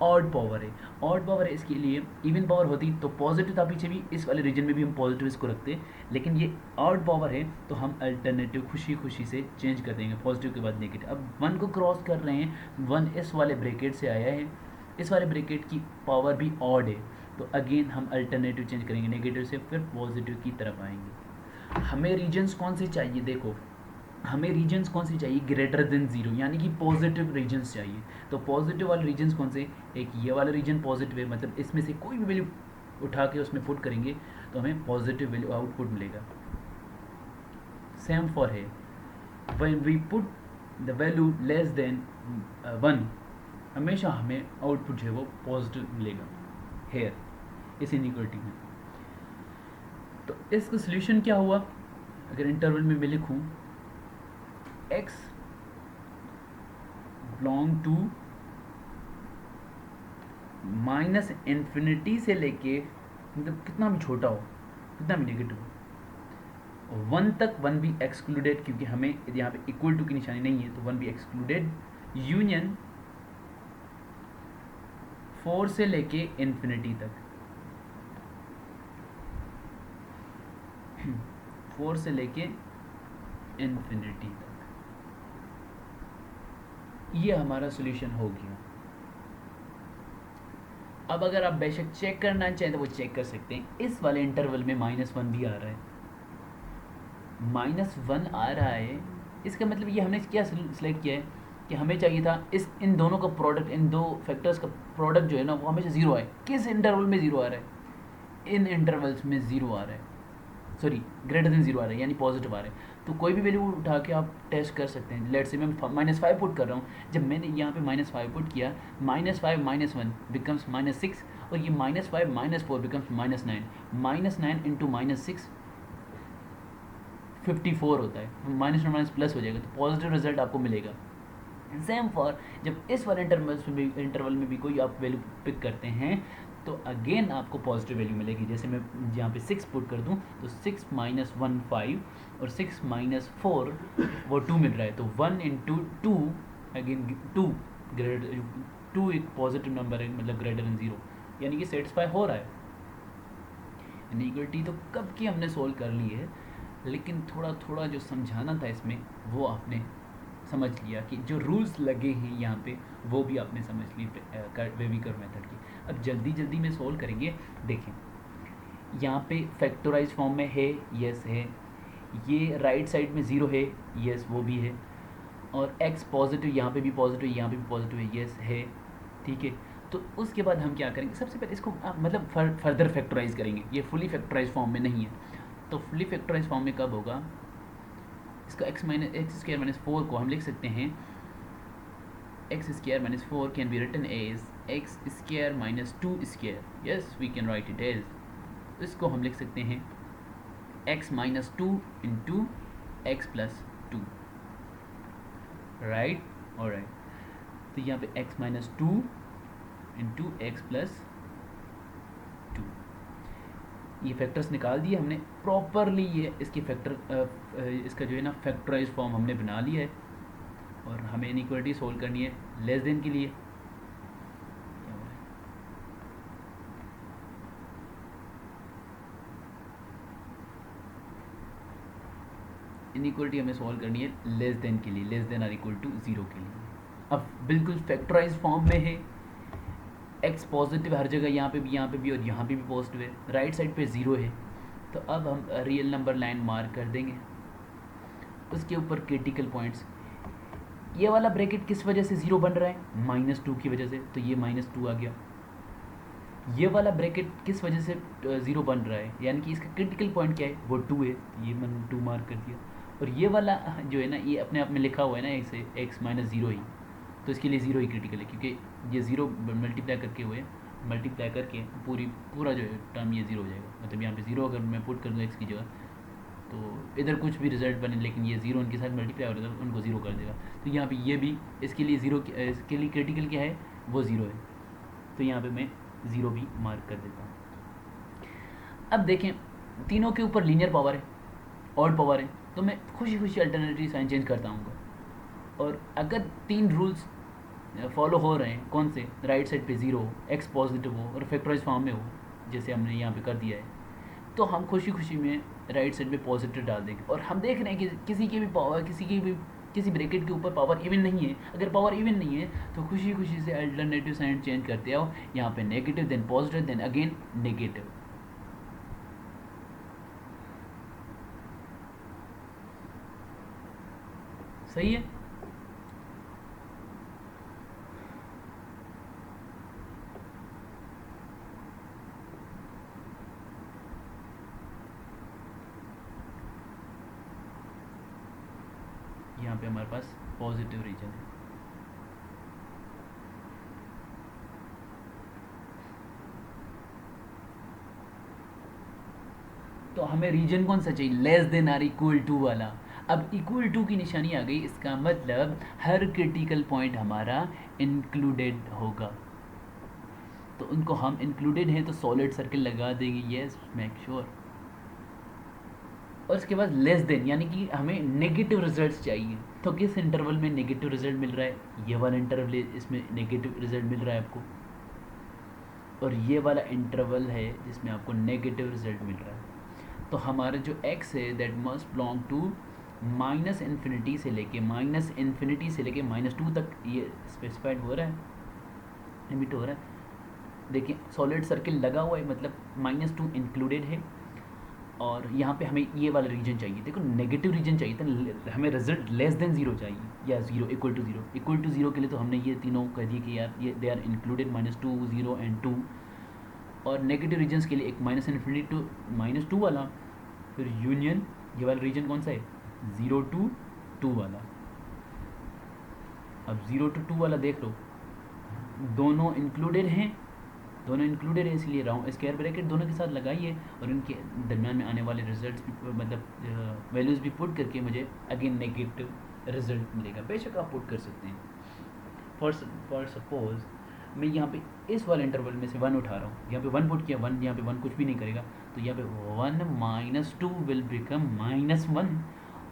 ऑड पावर है, ऑड पावर है, इसके लिए इवन पावर होती तो पॉजिटिव था पीछे भी, इस वाले रीजन में भी हम पॉजिटिव इसको रखते, लेकिन ये ऑड पावर है तो हम अल्टरनेटिव खुशी खुशी से चेंज कर देंगे, पॉजिटिव के बाद नेगेटिव। अब 1 को क्रॉस कर रहे हैं, 1 इस वाले ब्रैकेट से आया है, इस वाले ब्रैकेट की पावर भी ऑड है, तो अगेन हम अल्टरनेटिव चेंज करेंगे नेगेटिव से, फिर पॉजिटिव की तरफ आएंगे। हमें रीजन्स कौन से चाहिए, देखो हमें रीजन्स कौन से चाहिए, ग्रेटर देन ज़ीरो, यानी कि पॉजिटिव रीजन्स चाहिए। तो पॉजिटिव वाले रीजन्स कौन से, एक ये वाला रीजन पॉजिटिव है, मतलब इसमें से कोई भी वैल्यू उठा के उसमें पुट करेंगे तो हमें पॉजिटिव वैल्यू आउटपुट मिलेगा। सेम फॉर है, when we put the value less than 1, हमेशा हमें आउटपुट जो है वो पॉजिटिव मिलेगा हेयर इस इनइक्वालिटी में। तो इसका सोल्यूशन क्या हुआ, अगर इंटरवल में मैं लिखूँ x belong to minus infinity से लेके, मतलब कितना भी छोटा हो, कितना भी नेगेटिव हो, 1 तक 1 भी एक्सक्लूडेड, क्योंकि हमें यहाँ पे इक्वल टू की निशानी नहीं है तो 1 भी एक्सक्लूडेड, यूनियन 4 से लेके इन्फिनिटी तक, 4 से लेके इन्फिनिटी तक, ये हमारा सॉल्यूशन हो गया। अब अगर आप बेशक चेक करना चाहें तो वो चेक कर सकते हैं, इस वाले इंटरवल में -1 भी आ रहा है, -1 आ रहा है, इसका मतलब ये हमने क्या सिलेक्ट किया है कि हमें चाहिए था इन दोनों का प्रोडक्ट, इन दो फैक्टर्स का प्रोडक्ट जो है ना वो हमेशा ज़ीरो आए। किस इंटरवल में ज़ीरो आ रहा है, इन इंटरवल्स में ज़ीरो आ रहा है, सॉरी ग्रेटर देन ज़ीरो आ रहा है, यानी पॉजिटिव आ रहा है। तो कोई भी वैल्यू उठा के आप टेस्ट कर सकते हैं। लेट्स से मैं -5 पुट कर रहा हूँ, जब मैंने यहाँ पे -5 पुट किया, -5 -1 बिकम्स -6, और ये -5 -4 बिकम्स -9, -9 इंटू -6 54 होता है, माइनस और माइनस प्लस हो जाएगा, तो पॉजिटिव रिजल्ट आपको मिलेगा। सेम फॉर जब इस वाले इंटरवल में भी कोई आप वैल्यू पिक करते हैं तो अगेन आपको पॉजिटिव वैल्यू मिलेगी। जैसे मैं यहाँ पे 6 पुट कर दूँ तो 6 - 1 5 और 6 - 4 वो 2 मिल रहा है, तो 1 इंटू 2 अगेन 2 एक पॉजिटिव नंबर है, मतलब ग्रेटर देन 0, यानी कि सेटिस्फाई हो रहा है। इनइक्वालिटी तो कब की हमने सोल्व कर ली है, लेकिन थोड़ा थोड़ा जो समझाना था इसमें वो आपने समझ लिया कि जो रूल्स लगे हैं यहाँ पे वो भी आपने समझ ली वेविकर मेथड की। अब जल्दी जल्दी में सोल्व करेंगे। देखें यहाँ पे फैक्टराइज फॉर्म में है, यस है, ये राइट साइड में 0 है, यस वो भी है, और x पॉजिटिव यहाँ पे भी पॉजिटिव है, यहाँ पे भी पॉजिटिव है, यस है, ठीक है। तो उसके बाद हम क्या करेंगे, सबसे पहले इसको मतलब फर्दर फैक्टराइज करेंगे। ये फुली फैक्टराइज फॉर्म में नहीं है, तो फुली फैक्टराइज फॉर्म में कब होगा, इसका x² - 4 को हम लिख सकते हैं x square minus 4 can be written as x square minus 2 square. Yes, we can write it as, इसको हम लिख सकते हैं x minus 2 into x plus 2. Right, और राइट, तो यहाँ पे x minus 2 into x plus 2, ये फैक्टर्स निकाल दिए हमने प्रॉपरली. ये इसकी इसका जो है ना फैक्टराइज फॉर्म हमने बना लिया है. और हमें इनइक्वालिटी सोल्व करनी है लेस देन के लिए. इनइक्वालिटी हमें सॉल्व करनी है लेस देन के लिए, less than or equal to 0 के लिए. अब बिल्कुल फैक्टराइज फॉर्म में है, x पॉजिटिव हर जगह, यहाँ पे भी और यहाँ पे भी पॉजिटिव है, राइट साइड पे 0 है. तो अब हम रियल नंबर लाइन मार्क कर देंगे, उसके ऊपर क्रिटिकल पॉइंट्स. ये वाला ब्रैकेट किस वजह से 0 बन रहा है? -2 की वजह से, तो ये -2 आ गया. ये वाला ब्रैकेट किस वजह से 0 बन रहा है, यानी कि इसका क्रिटिकल पॉइंट क्या है? वो 2 है, ये मैंने 2 मार्क कर दिया. और ये वाला जो है ना, ये अपने आप में लिखा हुआ है ना x माइनस 0 ही, तो इसके लिए 0 ही क्रिटिकल है, क्योंकि ये 0 मल्टीप्लाई करके हुए, मल्टीप्लाई करके पूरा जो है टर्म ये 0 हो जाएगा. मतलब यहाँ पे 0 अगर मैं पुट कर दूँ x की जगह, तो इधर कुछ भी रिजल्ट बने, लेकिन ये 0 उनके साथ मल्टीप्लाई हो रहा है, उनको 0 कर देगा. तो यहाँ पे ये भी इसके लिए 0, इसके लिए क्रिटिकल क्या है? वो 0 है. तो यहाँ पे मैं 0 भी मार्क कर देता हूँ. अब देखें, तीनों के ऊपर लीनियर पावर है, ऑड पावर है, तो मैं खुशी खुशी अल्टरनेटिव साइन चेंज करता हूँ. और अगर 3 रूल्स फॉलो हो रहे हैं, कौन से? राइट साइड पे 0 हो, एक्स पॉजिटिव हो और फैक्टराइज फॉर्म में हो, जैसे हमने यहाँ पे कर दिया है, तो हम खुशी खुशी में राइट साइड पे पॉजिटिव डाल देंगे. और हम देख रहे हैं कि किसी की भी पावर, किसी ब्रैकेट के ऊपर पावर इवन नहीं है. अगर पावर इवन नहीं है तो खुशी खुशी से अल्टरनेटिव साइन चेंज करते आओ. यहाँ पे negative, then positive, then again negative. सही है. यहाँ पे हमारे पास पॉजिटिव रीजन है. तो हमें रीजन कौन सा चाहिए? Less than or equal to वाला. अब इक्वल टू की निशानी आ गई, इसका मतलब हर क्रिटिकल पॉइंट हमारा इंक्लूडेड होगा. तो उनको हम इंक्लूडेड हैं तो सॉलिड सर्कल लगा देंगे. Yes, make sure. और उसके बाद लेस देन, यानी कि हमें नेगेटिव रिजल्ट्स चाहिए. तो किस इंटरवल में नेगेटिव रिजल्ट मिल रहा है? ये वाला इंटरवल, इसमें नेगेटिव रिजल्ट मिल रहा है आपको. और ये वाला इंटरवल है जिसमें आपको नेगेटिव रिजल्ट मिल रहा है. तो हमारा जो x है दैट मस्ट बिलोंग टू -∞ से लेके -2 तक ये स्पेसिफाइड हो रहा है, लिमिट हो रहा है. देखिए सॉलिड सर्किल लगा हुआ है, मतलब -2 इंक्लूडेड है. और यहाँ पे हमें ये वाला रीजन चाहिए. देखो नेगेटिव रीजन चाहिए था, हमें रिजल्ट लेस देन 0 चाहिए, या 0 इक्वल टू 0. इक्वल टू 0 के लिए तो हमने ये तीनों कह दिए कि यार ये दे आर इंक्लूडेड, -2, 0 एंड 2. और नेगेटिव रीजन्स के लिए एक -∞ टू -2 वाला, फिर यूनियन. ये वाला रीजन कौन सा है? 0 to 2 वाला. अब 0 to 2 वाला देख लो, दोनों इंक्लूडेड हैं, इसलिए राउंड स्क्वायर ब्रैकेट दोनों के साथ लगाइए और इनके दरम्यान में आने वाले रिजल्ट्स भी, मतलब वैल्यूज़ भी पुट करके मुझे अगेन नेगेटिव रिजल्ट मिलेगा. बेशक आप पुट कर सकते हैं. फॉर सपोज मैं यहाँ पे इस वाले इंटरवल में से 1 उठा रहा हूँ, यहाँ पे 1 पुट किया, 1 यहाँ पे 1 कुछ भी नहीं करेगा, तो यहाँ पे 1 - 2 विल बिकम -1.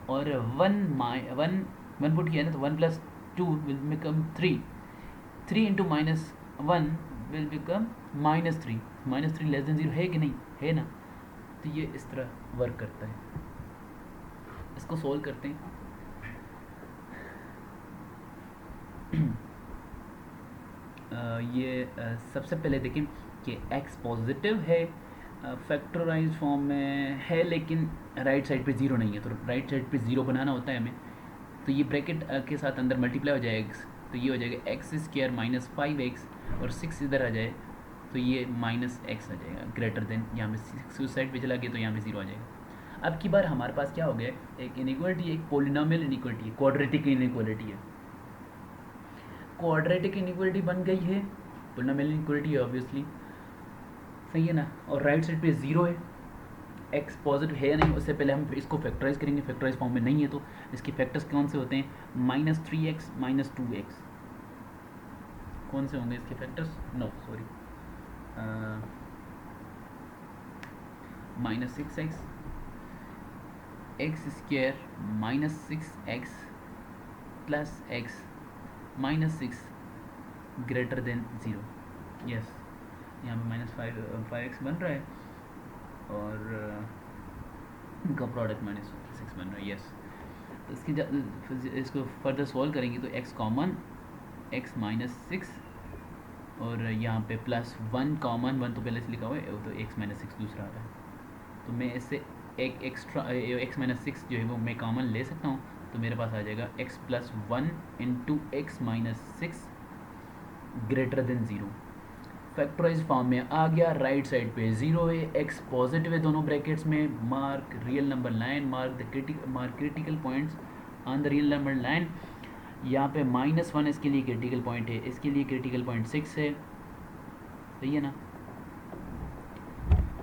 और 1 पुट किया ना, तो 1 + 2 will become 3. 3 × -1 will become -3. -3 less than 0 है कि नहीं? है ना. तो ये इस तरह वर्क करता है. इसको सोल्व करते हैं. ये सबसे पहले देखें कि x पॉजिटिव है, फैक्टराइज फॉर्म में है, लेकिन राइट साइड पे 0 नहीं है. तो राइट साइड पे 0 बनाना होता है हमें. तो ये ब्रैकेट के साथ अंदर मल्टीप्लाई हो जाएगा x, तो ये हो जाएगा x² - 5x, और 6 इधर आ जाए तो ये -x आ जाएगा, ग्रेटर देन. यहाँ पे 6 उस साइड पे चला गया तो यहाँ पे 0 आ जाएगा. अब की बार हमारे पास क्या हो गया? एक इनइक्वालिटी, एक पोलिनोमियल इनइक्वालिटी है, क्वाड्रेटिक इनइक्वालिटी है. क्वाड्रेटिक इनइक्वालिटी बन गई है, पॉलिनोमियल इनइक्वालिटी ऑब्वियसली, सही है ना। और राइट साइड पे ज़ीरो है, एक्स पॉजिटिव है या नहीं, उससे पहले हम इसको फैक्टराइज करेंगे, फैक्टराइज फॉर्म में नहीं है तो इसके फैक्टर्स कौन से होते हैं, -3x -2x, कौन से होंगे इसके factors, no sorry, -6x x² -6x plus x -6 greater than 0, यस, यहाँ पे -5x बन रहा है और इनका प्रोडक्ट -6 बन रहा है, यस। तो इसको फर्दर सॉल्व करेंगे तो x कॉमन, x -6 और यहाँ पे +1 कॉमन, 1 तो पहले से लिखा हुआ है तो x -6 दूसरा आ रहा है, तो मैं इससे एक एक्स्ट्रा x -6 जो है वो मैं कॉमन ले सकता हूँ, तो मेरे पास आ जाएगा x + 1 × x -6 greater than 0। Factorize form में आ गया, राइट साइड पे 0 है, x पॉजिटिव है दोनों ब्रैकेट्स में, mark real number line, mark critical points on the real number line. यहाँ पे -1 इसके लिए क्रिटिकल पॉइंट है, इसके लिए क्रिटिकल पॉइंट 6 है, सही है ना।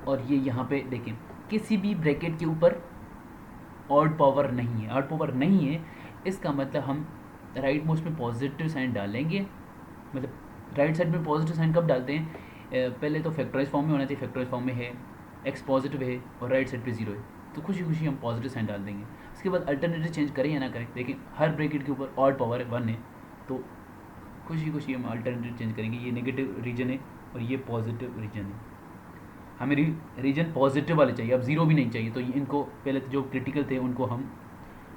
और ये यहाँ पे देखें किसी भी ब्रैकेट के ऊपर ऑड पावर नहीं है, ऑड पावर नहीं है, इसका मतलब हम राइट मोस्ट में पॉजिटिव साइन डालेंगे, मतलब राइट साइड में पॉजिटिव साइन कब डालते हैं, पहले तो फैक्टराइज फॉर्म में होना चाहिए, फैक्टराइज फॉर्म में है, x पॉजिटिव है और राइट साइड पे 0 है, तो खुशी खुशी हम पॉजिटिव साइन डाल देंगे। उसके बाद अल्टरनेटिव चेंज करें या ना करें, देखिए हर ब्रैकेट के ऊपर ऑड पावर 1 है, तो खुशी खुशी हम अल्टरनेटिव चेंज करेंगे, ये नेगेटिव रीजन है और ये पॉजिटिव रीजन है, हमें रीजन पॉजिटिव वाले चाहिए, अब 0 भी नहीं चाहिए, तो इनको पहले जो क्रिटिकल थे उनको हम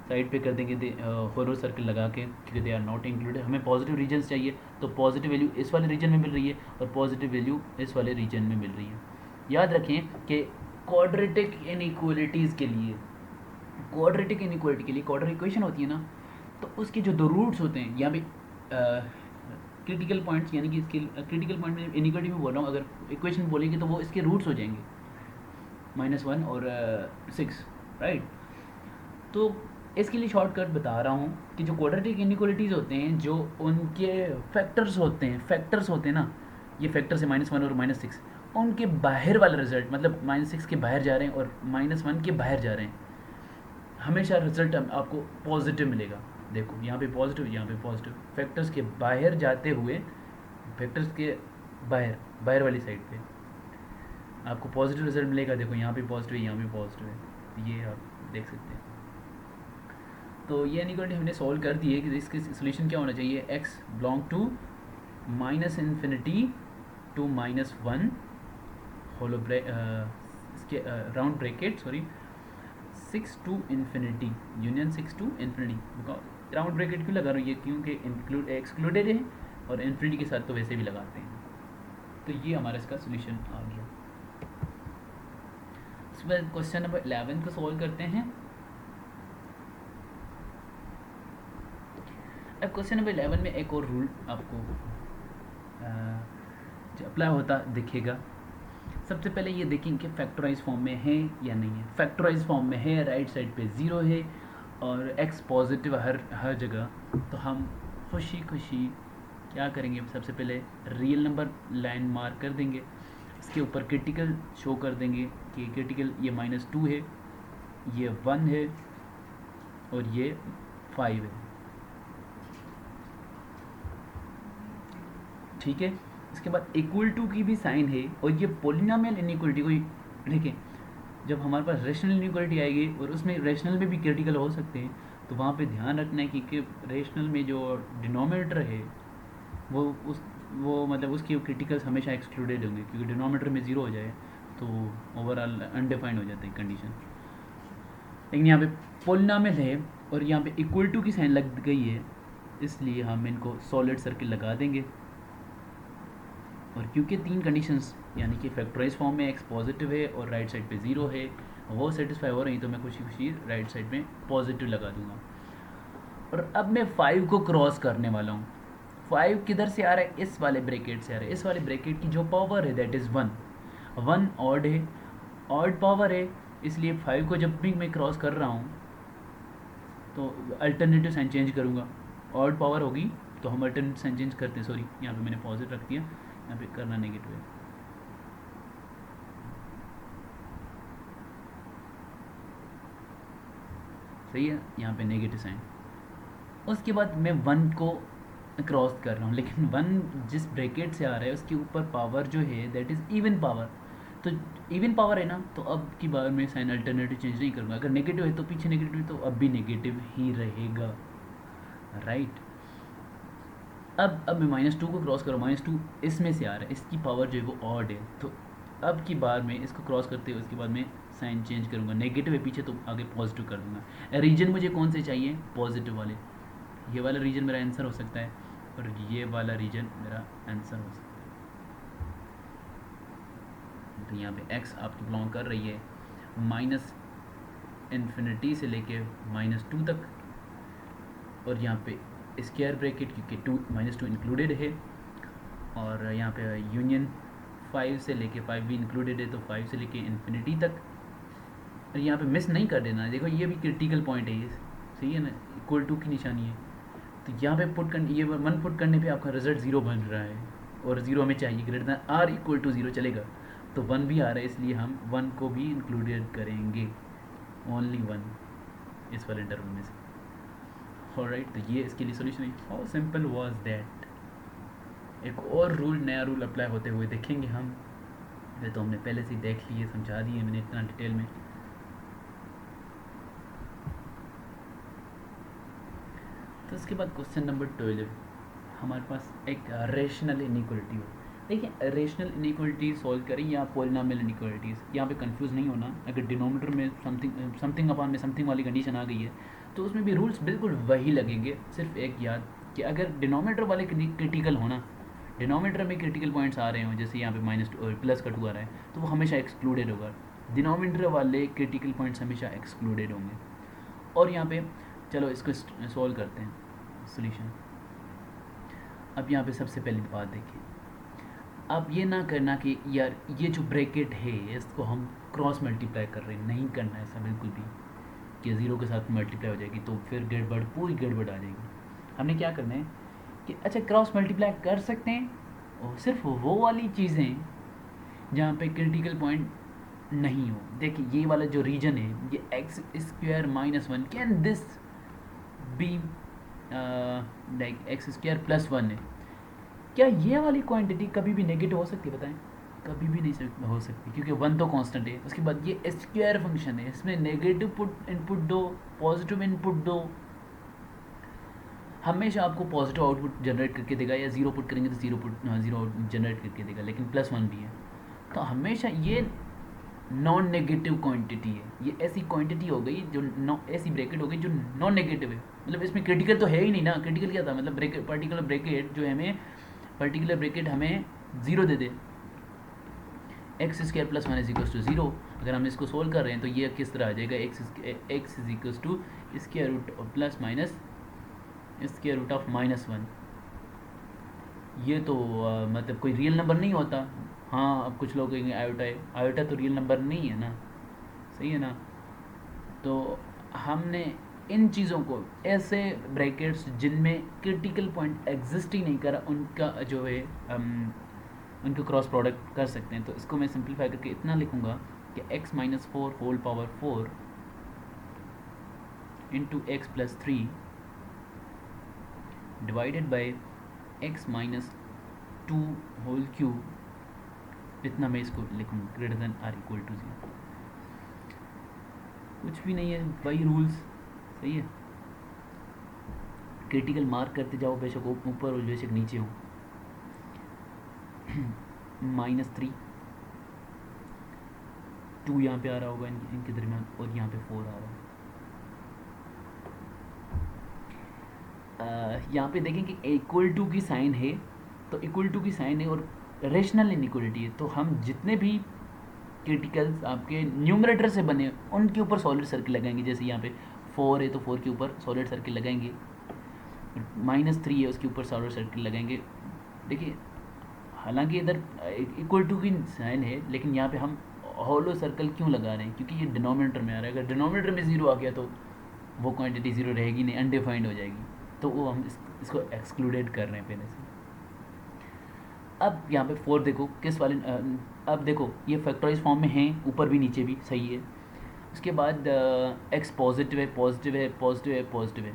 साइड पे कर देंगे फॉरवर्ड सर्कल लगा के, क्योंकि दे आर नॉट इंक्लूडेड। हमें पॉजिटिव रीजन्स चाहिए, तो पॉजिटिव वैल्यू इस वाले रीजन में मिल रही है और पॉजिटिव वैल्यू इस वाले रीजन में मिल रही है। याद रखें कि क्वाड्रेटिक इनइक्वालिटीज़ के लिए, क्वाड्रेटिक इनइक्वालिटी के लिए क्वाड्रेटिक इक्वेशन होती है ना, तो उसके जो 2 रूट्स होते हैं, यहाँ पे क्रिटिकल पॉइंट्स, यानी कि इसके क्रिटिकल पॉइंट में इनइक्वालिटी में बोल रहा हूँ, अगर इक्वेशन बोलेंगे तो वो इसके रूट्स हो जाएंगे, -1 और 6, राइट। तो इसके लिए शॉर्टकट बता रहा हूँ कि जो क्वाड्रेटिक इनइक्वालिटीज़ होते हैं, जो उनके फैक्टर्स होते हैं ना, ये फैक्टर्स है -1 और -6, उनके बाहर वाला रिजल्ट, मतलब -6 के बाहर जा रहे हैं और -1 के बाहर जा रहे हैं, हमेशा रिजल्ट आपको पॉजिटिव मिलेगा। देखो यहाँ पे पॉजिटिव, यहाँ पे पॉजिटिव, फैक्टर्स के बाहर जाते हुए, फैक्टर्स के बाहर वाली साइड पे आपको पॉजिटिव रिजल्ट मिलेगा। देखो यहाँ पे पॉजिटिव है, यहाँ पे पॉजिटिव है, ये आप देख सकते हैं। तो ये इनइक्वालिटी हमने सॉल्व कर दी है कि इसके सोल्यूशन क्या होना चाहिए, x बिलोंग टू -∞ to -1 होलो इसके round bracket, sorry 6 to ∞, union 6 to ∞, round bracket क्यों लगा रहा हूँ ये, क्योंकि एक्सक्लूडेड है और इन्फिनिटी के साथ तो वैसे भी लगाते हैं। तो ये हमारा इसका सोल्यूशन आ गया। उसके बाद क्वेश्चन नंबर 11 को सॉल्व करते हैं। अब क्वेश्चन नंबर 11 में एक और रूल आपको जो अप्लाई होता दिखेगा। सबसे पहले ये देखें कि फैक्टराइज फॉर्म में है या नहीं है। फैक्टराइज फॉर्म में है, राइट साइड पे 0 है और x पॉजिटिव हर जगह, तो हम खुशी खुशी क्या करेंगे, सबसे पहले रियल नंबर लाइन मार्क कर देंगे, इसके ऊपर क्रिटिकल शो कर देंगे कि क्रिटिकल ये -2 है, ये 1 है और ये 5 है, ठीक है। इसके बाद इक्वल टू की भी साइन है और ये पॉलिनोमियल इनइक्वालिटी को देखें, जब हमारे पास रेशनल इनइक्वालिटी आएगी और उसमें रेशनल में भी क्रिटिकल हो सकते हैं, तो वहाँ पे ध्यान रखना है कि रेशनल में जो डिनोमिनेटर है वो मतलब उसके क्रिटिकल्स हमेशा एक्सक्लूडेड होंगे, क्योंकि डिनोमिनेटर में 0 हो जाए तो ओवरऑल अनडिफाइंड हो जाते हैं कंडीशन। लेकिन यहाँ पे पॉलिनोमियल है और यहाँ पे इक्वल टू की साइन लग गई है, इसलिए हम इनको सॉलिड सर्किल लगा देंगे। और क्योंकि 3 कंडीशंस यानी कि फैक्टराइज फॉर्म में x पॉजिटिव है और राइट साइड पे 0 है, वो सेटिस्फाई हो रही, तो मैं खुशी खुशी राइट साइड में पॉजिटिव लगा दूंगा। और अब मैं 5 को क्रॉस करने वाला हूँ। 5 किधर से आ रहा है, इस वाले ब्रैकेट से आ रहा है। इस वाले ब्रैकेट की जो पावर है दैट इज़ 1 ऑड है, ऑड पावर है, इसलिए 5 को जब भी मैं क्रॉस कर रहा हूँ तो अल्टरनेटिव साइन चेंज करूँगा। ऑड पावर होगी तो हम अल्टरनेट साइन चेंज करते हैं, सॉरी यहाँ पे मैंने पॉजिटिव रख दिया, यहाँ पे करना नेगेटिव है। सही है, यहाँ पे नेगेटिव साइन। उसके बाद मैं 1 को क्रॉस कर रहा हूँ, लेकिन 1 जिस ब्रैकेट से आ रहा है उसके ऊपर पावर जो है दैट इज़ इवन पावर, तो इवन पावर है ना, तो अब की बार मैं साइन अल्टरनेटिव चेंज नहीं करूँगा। अगर नेगेटिव है तो पीछे नेगेटिव है, तो अब भी नेगेटिव ही रहेगा, राइट। अब मैं -2 को क्रॉस करूँ, -2 इसमें से आ रहा है, इसकी पावर जो है वो ऑड है, तो अब की बार मैं इसको क्रॉस करते हुए उसके बाद मैं साइन चेंज करूँगा। नेगेटिव है पीछे, तो आगे पॉजिटिव कर दूँगा। रीजन मुझे कौन से चाहिए? पॉजिटिव वाले। ये वाला रीजन मेरा आंसर हो सकता है और ये वाला रीजन मेरा आंसर हो सकता है। तो यहाँ पे x आपकी बिलोंग कर रही है -∞ से लेके -2 तक, और यहाँ पे स्क्वायर ब्रैकेट क्योंकि -2 इंक्लूडेड है, और यहाँ पे यूनियन 5 से लेके 5 भी इंक्लूडेड है, तो 5 से लेके इन्फिनिटी तक। और यहाँ पे मिस नहीं कर देना, देखो ये भी क्रिटिकल पॉइंट है, ये सही है ना, =2 की निशानी है, तो यहाँ पे पुट करने, ये 1 पुट करने पे आपका रिजल्ट 0 बन रहा है, और 0 हमें चाहिए, >r = 0 चलेगा, तो 1 भी आ रहा है, इसलिए हम 1 को भी इंक्लूडेड करेंगे, ओनली 1 इस वाले इंटरवल में से। ऑलराइट, तो ये इसके लिए सोल्यूशन है। How simple was that. एक और रूल, नया रूल अप्लाई होते हुए देखेंगे हम, ये तो हमने पहले से ही देख लिए, समझा दिए मैंने इतना डिटेल में। तो उसके बाद क्वेश्चन नंबर 12, हमारे पास एक रेशनल इनइक्वालिटी हो। देखिए रेशनल इनइक्वालिटी सॉल्व करें या पॉलिनोमियल इनइक्वालिटीज़, यहाँ पे कंफ्यूज नहीं होना। अगर डिनोमिनेटर में समथिंग अपॉन में समथिंग वाली कंडीशन आ गई है, तो उसमें भी रूल्स बिल्कुल वही लगेंगे। सिर्फ एक याद कि अगर डिनोमिनेटर वाले क्रिटिकल होना, डिनोमिनेटर में क्रिटिकल पॉइंट्स आ रहे हों, जैसे यहाँ पे +2 आ रहा है, तो वो हमेशा एक्सक्लूडेड होगा। डिनोमिनेटर वाले क्रिटिकल पॉइंट्स हमेशा एक्सक्लूडेड होंगे। और यहाँ पे चलो इसको सॉल्व करते हैं, सोल्यूशन। अब यहाँ पे सबसे पहली बात देखिए, अब ये ना करना कि यार ये जो ब्रैकेट है इसको हम क्रॉस मल्टीप्लाई कर रहे हैं, नहीं करना ऐसा बिल्कुल भी कि 0 के साथ मल्टीप्लाई हो जाएगी, तो फिर गड़बड़, पूरी गड़बड़ आ जाएगी। हमने क्या करना है कि अच्छा क्रॉस मल्टीप्लाई कर सकते हैं, और सिर्फ वो वाली चीज़ें जहाँ पे क्रिटिकल पॉइंट नहीं हो। देखिए ये वाला जो रीजन है, ये x² -1, can this be like x² +1 है। क्या ये वाली क्वांटिटी कभी भी नेगेटिव हो सकती है? बताएं, कभी भी नहीं हो सकती, क्योंकि 1 तो कांस्टेंट है। उसके बाद ये स्क्वायर फंक्शन है, इसमें नेगेटिव इनपुट दो, पॉजिटिव इनपुट दो, हमेशा आपको पॉजिटिव आउटपुट जनरेट करके देगा, या 0 पुट करेंगे तो 0 आउट जनरेट करके देगा, लेकिन +1 भी है। तो हमेशा ये नॉन नेगेटिव क्वांटिटी है, ये ऐसी क्वांटिटी हो गई जो ऐसी ब्रैकेट हो गई जो नॉन नेगेटिव है। मतलब इसमें क्रिटिकल तो है ही नहीं ना। क्रिटिकल क्या था, मतलब पर्टिकुलर ब्रैकेट जो हमें, पर्टिकुलर ब्रैकेट हमें 0 दे दे, x² + 1 = 0। अगर हम इसको सोल्व कर रहे हैं तो ये किस तरह आ जाएगा, x √+- ये तो मतलब कोई रियल नंबर नहीं होता। हाँ, अब कुछ लोग कहेंगे आयोटा है, आयोटा तो रियल नंबर नहीं है ना, सही है ना। तो हमने इन चीज़ों को, ऐसे ब्रैकेट्स जिनमें क्रिटिकल पॉइंट एग्जिस्ट ही नहीं करा, उनका जो है उनको क्रॉस प्रोडक्ट कर सकते हैं। तो इसको मैं सिंप्लीफाई करके इतना लिखूँगा कि x - 4 whole power 4 into x + 3 divided by x - 2 whole cube, इतना मैं इसको लिखूँगा > r = 0। कुछ भी नहीं है, वही रूल्स, सही है। क्रिटिकल मार्क करते जाओ, बेशक ऊपर और बेशक नीचे हो। -3 2 यहाँ पे आ रहा होगा इनके दरमियान, और यहाँ पे 4 आ रहा है। यहाँ पे देखें कि = की साइन है, तो = की साइन है और रेशनल इनइक्वालिटी है, तो हम जितने भी क्रिटिकल्स आपके न्यूमरेटर से बने उनके ऊपर सॉलिड सर्किल लगाएंगे। जैसे यहाँ पे 4 है तो 4 के ऊपर सॉलिड सर्किल लगाएंगे, -3 है उसके ऊपर सॉलिड सर्किल लगाएंगे। देखिए हालांकि इधर = की साइन है, लेकिन यहाँ पे हम हॉलो सर्कल क्यों लगा रहे हैं, क्योंकि ये डिनोमिनेटर में आ रहा है। अगर डिनोमिनेटर में 0 आ गया तो वो क्वांटिटी 0 रहेगी नहीं, अनडिफाइंड हो जाएगी। तो वो हम इसको एक्सक्लूडेड कर रहे हैं पहले से। अब यहाँ पे 4 देखो किस वाले अब देखो ये फैक्टराइज फॉर्म में हैं, ऊपर भी नीचे भी सही है। उसके बाद एक्स पॉजिटिव है, पॉजिटिव है, पॉजिटिव है, पॉजिटिव है।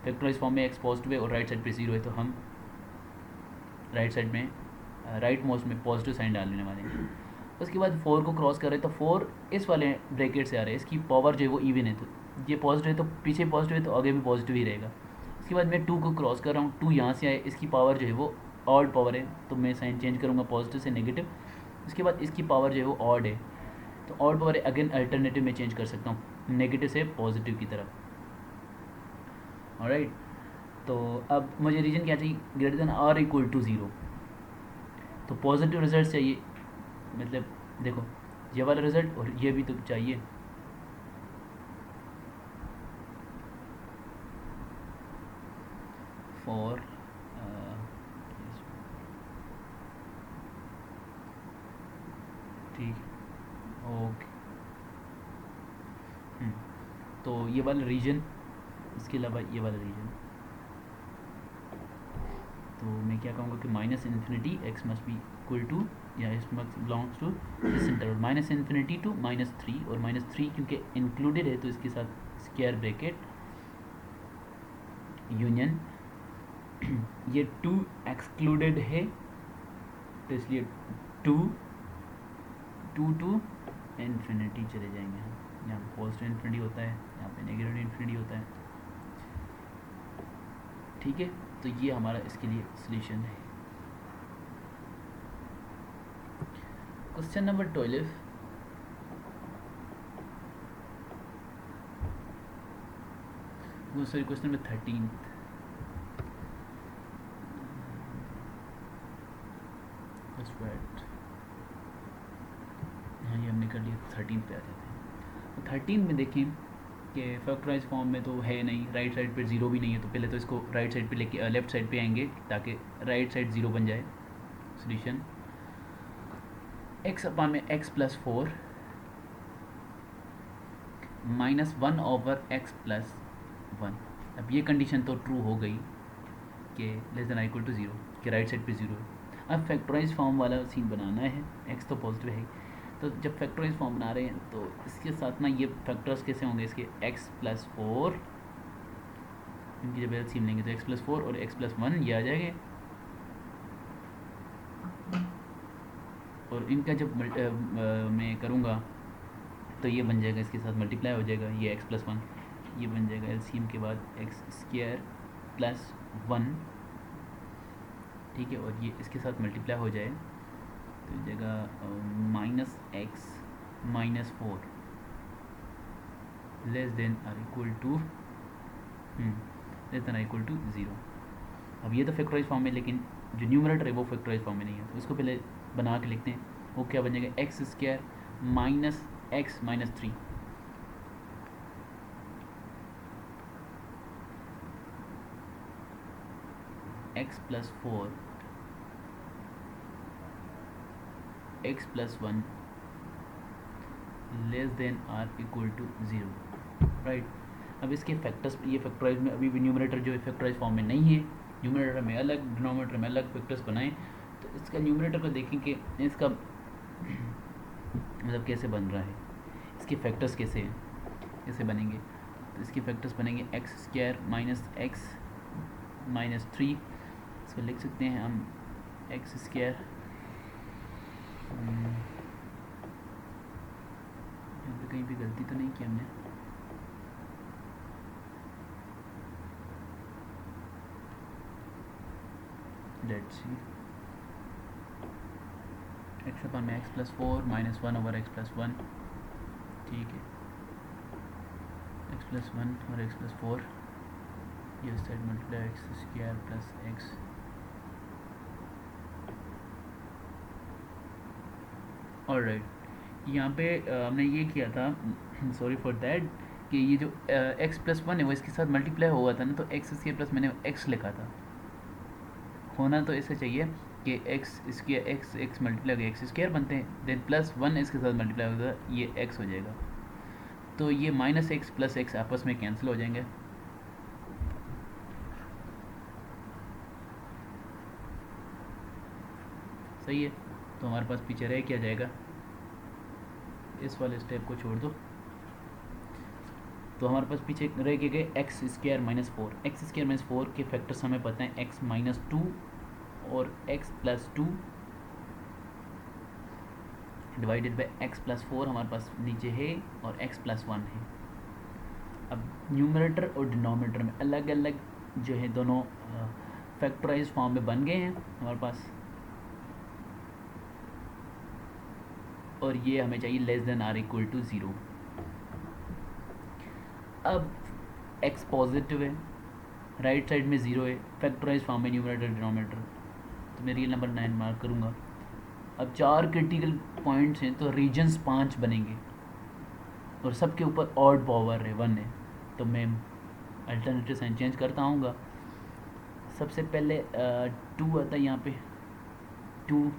फैक्टराइज फॉर्म में एक्स पॉजिटिव है और राइट साइड पे 0 है, तो हम राइट साइड में राइट मोस्ट में पॉजिटिव साइन डाल देने वाले हैं। उसके बाद 4 को क्रॉस कर रहे हैं, तो 4 इस वाले ब्रैकेट से आ रहा है, इसकी पावर जो है वो इवन है, तो ये पॉजिटिव है तो पीछे पॉजिटिव है तो आगे भी पॉजिटिव ही रहेगा। उसके बाद मैं 2 को क्रॉस कर रहा हूँ, 2 यहाँ से आए, इसकी पावर जो है वो ऑड पावर है, तो मैं साइन चेंज करूँगा पॉजिटिव से नेगेटिव। उसके बाद इसकी पावर जो है वो ऑड है, तो ऑड पावर अगेन अल्टरनेटिव में चेंज कर सकता हूँ नेगेटिव से पॉजिटिव की तरफ। ऑलराइट, तो अब मुझे रीजन क्या चाहिए, greater than or equal to 0, तो पॉजिटिव रिजल्ट चाहिए, मतलब देखो ये वाला रिजल्ट और ये भी तो चाहिए। फॉर ठीक, ओके। तो ये वाला रीजन, इसके अलावा ये वाला रीजन, तो मैं क्या कहूँगा कि minus infinity x must be equal to, या x must belongs to this interval minus infinity to -3, और -3 क्योंकि इंक्लूडेड है तो इसके साथ स्क्वायर ब्रैकेट यूनियन ये 2 एक्सक्लूडेड है तो इसलिए 2 टू इन्फिनिटी चले जाएंगे हम, यहाँ पे पॉजिटिव इन्फिनिटी होता है, यहाँ पे नेगेटिव इन्फिनिटी होता है। ठीक है, तो ये हमारा इसके लिए सॉल्यूशन है। Question number 12, sorry question number 13, हाँ ये हमने कर लिया, 13 पे आ जाते हैं। तो 13 में देखें कि फैक्टराइज फॉर्म में तो है नहीं, राइट साइड पे 0 भी नहीं है, तो पहले तो इसको राइट साइड पे लेके लेफ्ट साइड पे आएंगे ताकि राइट साइड 0 बन जाए। सॉल्यूशन x अपान में x plus 4 -1 over x plus 1। अब ये कंडीशन तो ट्रू हो गई कि लेस देन इक्वल टू 0, कि राइट साइड पे 0 है। अब फैक्टराइज फॉर्म वाला सीन बनाना है, x तो पॉजिटिव है, तो जब फैक्टराइज फॉर्म बना रहे हैं तो इसके साथ ना ये फैक्टर्स कैसे होंगे इसके, x प्लस 4, इनकी जब एलसीएम लेंगे तो x प्लस 4 और x प्लस 1 ये आ जाएंगे, और इनका जब मैं करूँगा तो ये बन जाएगा, इसके साथ मल्टीप्लाई हो जाएगा, ये x प्लस 1 ये बन जाएगा एलसीएम के बाद एक्स स्क्वायर प्लस 1, ठीक है, और ये इसके साथ मल्टीप्लाई हो जाए तो जगह -x -4 less than or equal to less than or equal to 0। अब ये तो फैक्टराइज फॉर्म में, लेकिन जो न्यूमरेटर है वो फैक्टराइज फॉर्म में नहीं है, तो इसको पहले बना के लिखते हैं। वो क्या बन जाएगा, x square minus x minus 3, x plus 4 x plus 1 less than or equal to 0, right. अब इसके फैक्टर्स, ये फैक्टराइज में अभी भी न्यूमरेटर जो है फैक्टराइज फॉर्म में नहीं है, न्यूमरेटर में अलग डिनोमिनेटर में अलग फैक्टर्स बनाएं। तो इसका न्यूमरेटर को देखें कि इसका मतलब कैसे बन रहा है, इसके फैक्टर्स कैसे बनेंगे। तो इसके फैक्टर्स बनेंगे x square minus x minus 3, इसको लिख सकते हैं हम एक्स स्क्वायर यहाँ पे कहीं भी गलती तो नहीं की हमने, लेट्स सी, एक्स अपन में x plus 4 -1 over x plus 1, ठीक है, एक्स प्लस 1 और एक्स प्लस 4, ये side multiply x square plus x, alright. यहाँ पे हमने ये किया था, सॉरी फॉर दैट, कि ये जो एक्स प्लस 1 है वो इसके साथ मल्टीप्लाई हुआ था ना, तो एक्स स्क्वायर प्लस मैंने एक्स लिखा था, होना तो ऐसे चाहिए कि एक्स स्क्वायर एक्स मल्टीप्लाई होगा एक्स स्क्वायर बनते हैं, देन +1 इसके साथ मल्टीप्लाई होगा ये एक्स हो जाएगा, तो ये -x + x आपस में कैंसिल हो जाएंगे, सही है, तो हमारे पास पीछे रह क्या जाएगा, इस वाले स्टेप को छोड़ दो, तो हमारे पास पीछे रह के गए x square minus four. X square minus four के फैक्टर्स हमें पता है, एक्स माइनस टू और x plus two divided by x plus four हमारे पास नीचे है, और एक्स प्लस वन है। अब न्यूमरेटर और डिनोमिनेटर में अलग अलग जो है दोनों फैक्टराइज फॉर्म में बन गए हैं हमारे पास, और ये हमें चाहिए less than or equal to zero. अब एक्स पॉजिटिव है, राइट साइड में ज़ीरो है, फैक्टराइज फॉर्म में न्यूमरेटर डिनोमिनेटर, तो मैं रियल नंबर 9 मार्क करूँगा। अब 4 क्रिटिकल पॉइंट्स हैं, तो रीजन्स 5 बनेंगे, और सबके ऊपर ऑड पावर है 1 है, तो मैं अल्टरनेटिव साइन चेंज करता आऊँगा। सबसे पहले 2 आता है यहाँ पे, 2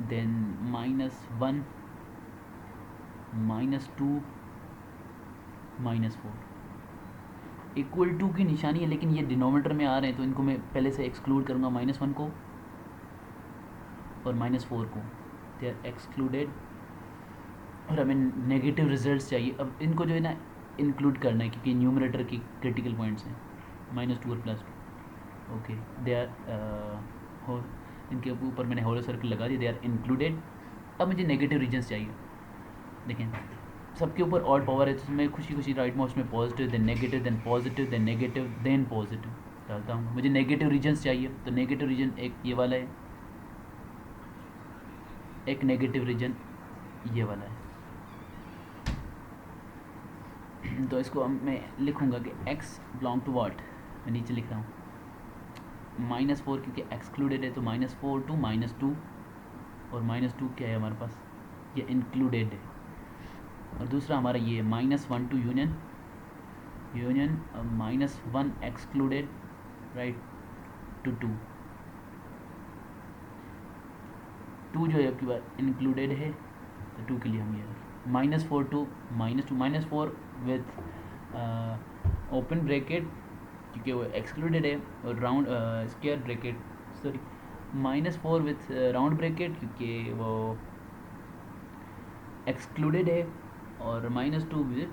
देन -1 -2 -4 इक्वल टू की निशानी है, लेकिन ये डिनोमिनेटर में आ रहे हैं, तो इनको मैं पहले से एक्सक्लूड करूँगा, -1 को और -4 को, दे आर एक्सक्लूडेड, और हमें नेगेटिव रिजल्ट्स चाहिए। अब इनको जो है ना इंक्लूड करना है, क्योंकि न्यूमरेटर की क्रिटिकल पॉइंट्स हैं -2 और +2, ओके, दे आर इनके ऊपर मैंने होलो सर्कल लगा दिया, दे आर इंक्लूडेड। अब मुझे नेगेटिव रीजन्स चाहिए, देखें सबके ऊपर ऑड पावर है, तो मैं खुशी खुशी राइट मोस्ट में positive then negative then positive then negative then positive डालता हूँ। मुझे नेगेटिव रीजन्स चाहिए, तो नेगेटिव रीजन एक ये वाला है, एक नेगेटिव रीजन ये वाला है, तो इसको मैं लिखूँगा कि x बिलोंग टू व्हाट, मैं नीचे लिख रहा हूँ -4, क्योंकि एक्सक्लूडेड है, तो -4 टू -2, और -2 क्या है हमारे पास, ये इंक्लूडेड है, और दूसरा हमारा ये -1 to union -1 excluded right to 2 जो है आपकी बात इंक्लूडेड है, तो 2 के लिए हम ये -4 टू -2 -4 विथ ओपन ब्रैकेट क्योंकि वो एक्सक्लूडेड है, और round square bracket sorry -4 with round bracket क्योंकि वो एक्सक्लूडेड है, और -2 विथ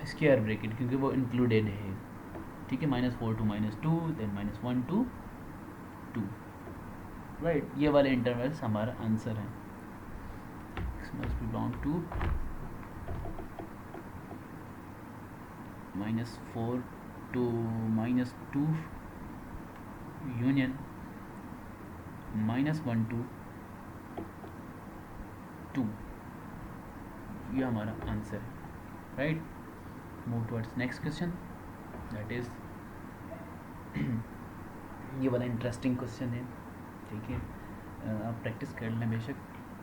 स्क्वायर ब्रैकेट क्योंकि वो इंक्लूडेड है, ठीक है। -4 टू -2 देन -1 टू 2 राइट, ये वाले इंटरवल्स हमारा आंसर है। must belong to -4 to -2 union -1 to 2, ये हमारा आंसर है right. Move towards next question, that is ये वाला इंटरेस्टिंग क्वेश्चन है, ठीक है। आप प्रैक्टिस कर लें, बेशक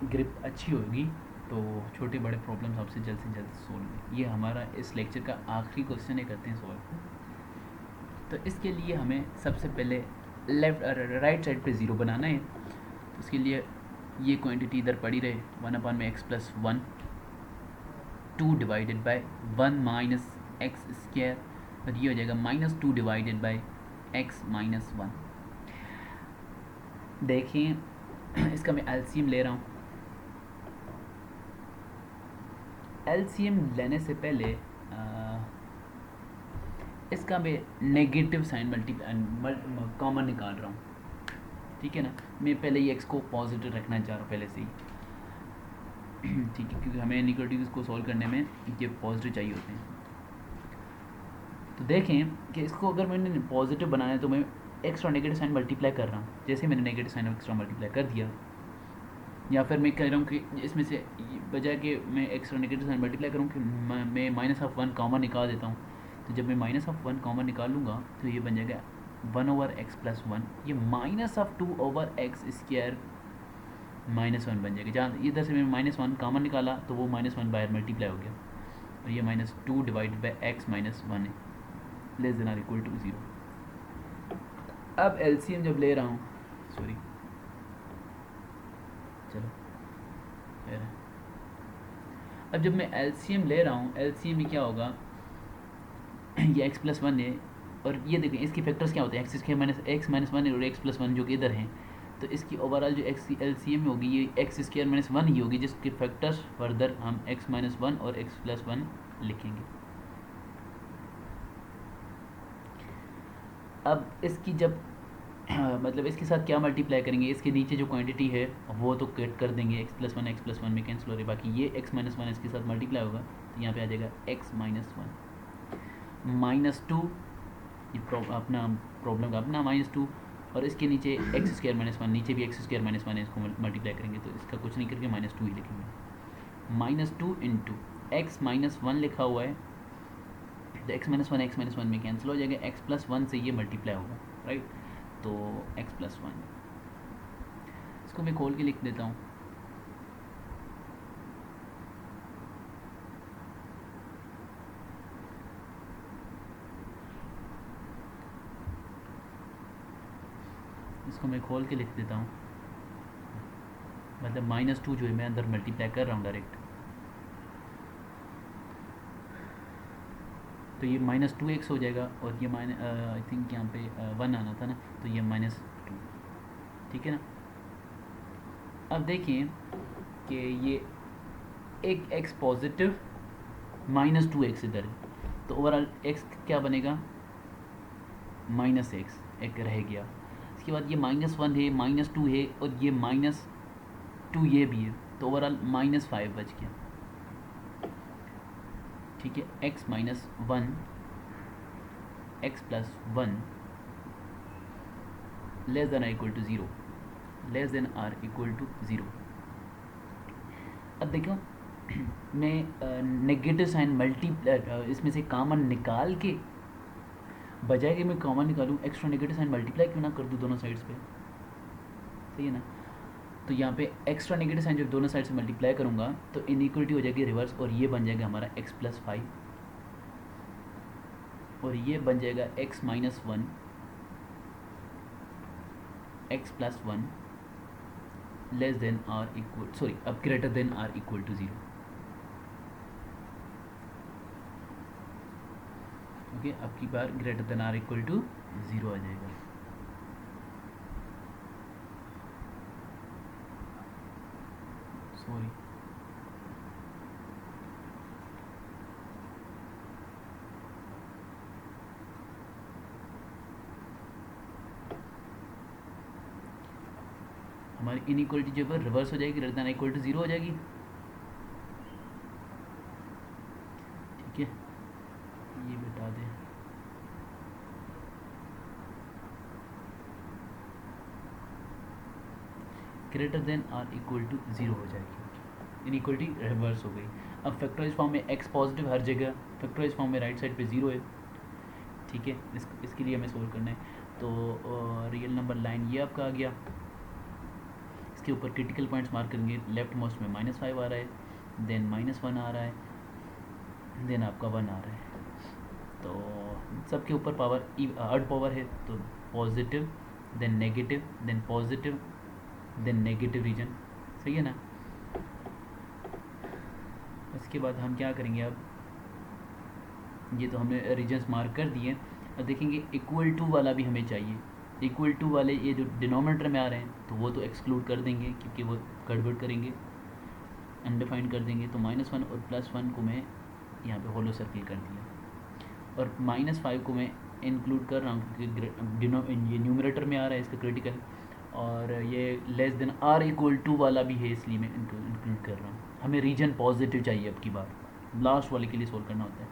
ग्रिप अच्छी होगी तो छोटे बड़े प्रॉब्लम्स आपसे जल्द से जल्द सोल्व होंगे। ये हमारा इस लेक्चर का आखिरी क्वेश्चन है, करते हैं सॉल्व। तो इसके लिए हमें सबसे पहले लेफ्ट राइट साइड पे ज़ीरो बनाना है, तो उसके लिए ये क्वांटिटी इधर पड़ी रहे 1/x+1, 2 divided by 1 minus x square, और ये हो जाएगा -2 डिवाइडेड बाय x माइनस 1। देखिए इसका मैं एलसीएम ले रहा हूँ। एलसीएम लेने से पहले इसका मैं नेगेटिव साइन कॉमन निकाल रहा हूँ, ठीक है ना। मैं पहले ये x को पॉजिटिव रखना चाह रहा हूँ पहले से ही, ठीक है, क्योंकि हमें नेगेटिव को सॉल्व करने में ये पॉजिटिव चाहिए होते हैं। तो देखें कि इसको अगर मैंने पॉजिटिव बनाना है तो मैं एक्स्ट्रा नेगेटिव साइन मल्टीप्लाई कर रहा हूँ। जैसे मैंने नेगेटिव साइन एक्स्ट्रा मल्टीप्लाई कर दिया, या फिर मैं कह रहा हूँ कि इसमें से बजाय कि मैं एक्स्ट्रा नेगेटिव साइन मल्टीप्लाई करूँ कि मैं -1 कॉमन निकाल देता हूँ। तो जब मैं -1 कॉमन निकालूंगा तो ये बन जाएगा 1/x+1, ये -2/x² -1 बन जाएगा। जहाँ इधर से मैं -1 कॉमन निकाला तो वो -1 बाहर मल्टीप्लाई हो गया, और ये -2 डिवाइडेड बाई x -1 है, less than or equal to 0। अब एलसीएम जब ले रहा हूँ, सॉरी चलो फिर, अब जब मैं एलसीएम ले रहा हूँ, एलसीएम में क्या होगा, ये x+1 है और ये देखें इसकी फैक्टर्स क्या होते हैं, x square minus x minus one और एक्स प्लस वन जो कि इधर हैं, तो इसकी ओवरऑल जो एक्स एल सी एम होगी ये एक्स स्क्वायर माइनस वन ही होगी, जिसके फैक्टर्स फर्दर हम एक्स माइनस वन और एक्स प्लस वन लिखेंगे। अब इसकी जब मतलब इसके साथ क्या मल्टीप्लाई करेंगे, इसके नीचे जो क्वांटिटी है वो तो कट कर देंगे, एक्स प्लस वन में कैंसिल हो रही है, बाकी ये एक्स माइनस वन इसके साथ मल्टीप्लाई होगा, तो यहाँ पे आ जाएगा x minus one minus two, ये अपना प्रॉब्लम का अपना माइनस टू, और इसके नीचे एक्स स्क्वायर माइनस वन, नीचे भी एक्स स्क्वायर माइनस वन है, इसको मल्टीप्लाई करेंगे तो इसका कुछ नहीं करके माइनस टू ही लिखेंगे। Minus two into x minus one लिखा हुआ है, तो एक्स माइनस वन में कैंसिल हो जाएगा, एक्स प्लस वन से ये मल्टीप्लाई होगा, राइट, तो एक्स प्लस वन, इसको मैं खोल के लिख देता हूँ। इसको मैं खोल के लिख देता हूँ, मतलब माइनस टू जो है मैं अंदर मल्टीप्लाई कर रहा हूँ डायरेक्ट, तो ये माइनस टू एक्स हो जाएगा, और ये माइनस आई थिंक यहाँ पे वन आना था ना, तो ये माइनस टू, ठीक है ना। अब देखिए कि ये एक x positive minus two x इधर है, तो ओवरऑल एक्स क्या बनेगा, माइनस एक्स एक रह गया, इसके बाद ये माइनस वन है, माइनस टू है, और ये माइनस टू ये भी है, तो ओवरऑल माइनस फाइव बच गया, ठीक है। X minus one x plus one less than or equal to zero, less than or equal to zero. अब देखो मैं नेगेटिव साइन मल्टीप्लाई इसमें से कॉमन निकाल के, बजाय कि मैं कॉमन निकालूँ एक्स्ट्रा नेगेटिव साइन मल्टीप्लाई क्यों ना कर दूँ दोनों साइड्स पे, सही है ना। तो यहाँ पे एक्स्ट्रा नेगेटिव साइन जब दोनों साइड से मल्टीप्लाई करूँगा तो इनइक्वलिटी हो जाएगी रिवर्स, और ये बन जाएगा हमारा एक्स प्लस फाइव, और ये बन जाएगा x minus one x plus one less than or equal, sorry अब greater than or equal to zero. Okay, अब की बार greater than or equal to zero आ जाएगा। सॉरी, हमारी इनइक्वलिटी जो है रिवर्स हो जाएगी, greater than equal to zero हो जाएगी, ठीक है। ये बता दें, greater than or equal to zero हो जाएगी, इनइक्वलिटी रिवर्स हो गई। अब फैक्टराइज फॉर्म में एक्स पॉजिटिव हर जगह, फैक्टराइज फॉर्म में राइट साइड पे ज़ीरो है, ठीक है। इसके लिए हमें सोल्व करना है, तो रियल नंबर लाइन ये आपका आ गया, इसके ऊपर क्रिटिकल पॉइंट्स मार्क करेंगे, लेफ्ट मोस्ट में माइनस फाइव आ रहा है, देन माइनस वन आ रहा है, देन आपका वन आ रहा है, तो सबके ऊपर पावर ऑड पावर है, तो positive then negative then positive then negative region, सही है ना। इसके बाद हम क्या करेंगे, अब ये तो हमने रीजन्स मार्क कर दिए, अब देखेंगे इक्वल टू वाला भी हमें चाहिए। इक्वल टू वाले ये जो डिनोमिनेटर में आ रहे हैं तो वो तो एक्सक्लूड कर देंगे क्योंकि वो गड़बड़ करेंगे, अनडिफाइंड कर देंगे, तो माइनस वन और प्लस वन को मैं यहाँ पे होलो सर्किल कर दिया, और माइनस फाइव को मैं इंक्लूड कर रहा हूँ क्योंकि ये न्यूमरेटर में आ रहा है इसका क्रिटिकल, और ये less than or equal to वाला भी है इसलिए मैं इंक्लूड कर रहा हूँ। हमें रीजन पॉजिटिव चाहिए, अब की बार लास्ट वाले के लिए सोल्व करना होता है,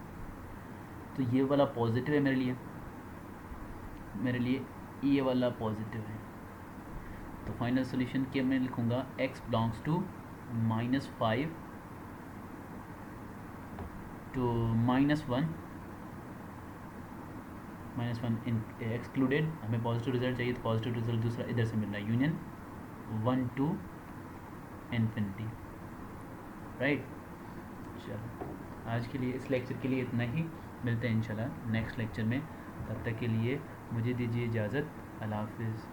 तो ये वाला पॉजिटिव है मेरे लिए ये वाला पॉजिटिव है, तो फाइनल सोल्यूशन क्या मैं लिखूँगा, x belongs to minus five to minus one excluded, हमें पॉजिटिव रिजल्ट चाहिए, तो पॉजिटिव रिजल्ट दूसरा इधर से मिल रहा है, union one two infinity, right. चलो आज के लिए इस लेक्चर के लिए इतना ही, मिलते हैं इंशाल्लाह नेक्स्ट लेक्चर में, तब तक के लिए मुझे दीजिए इजाज़त, अल्लाह हाफिज़।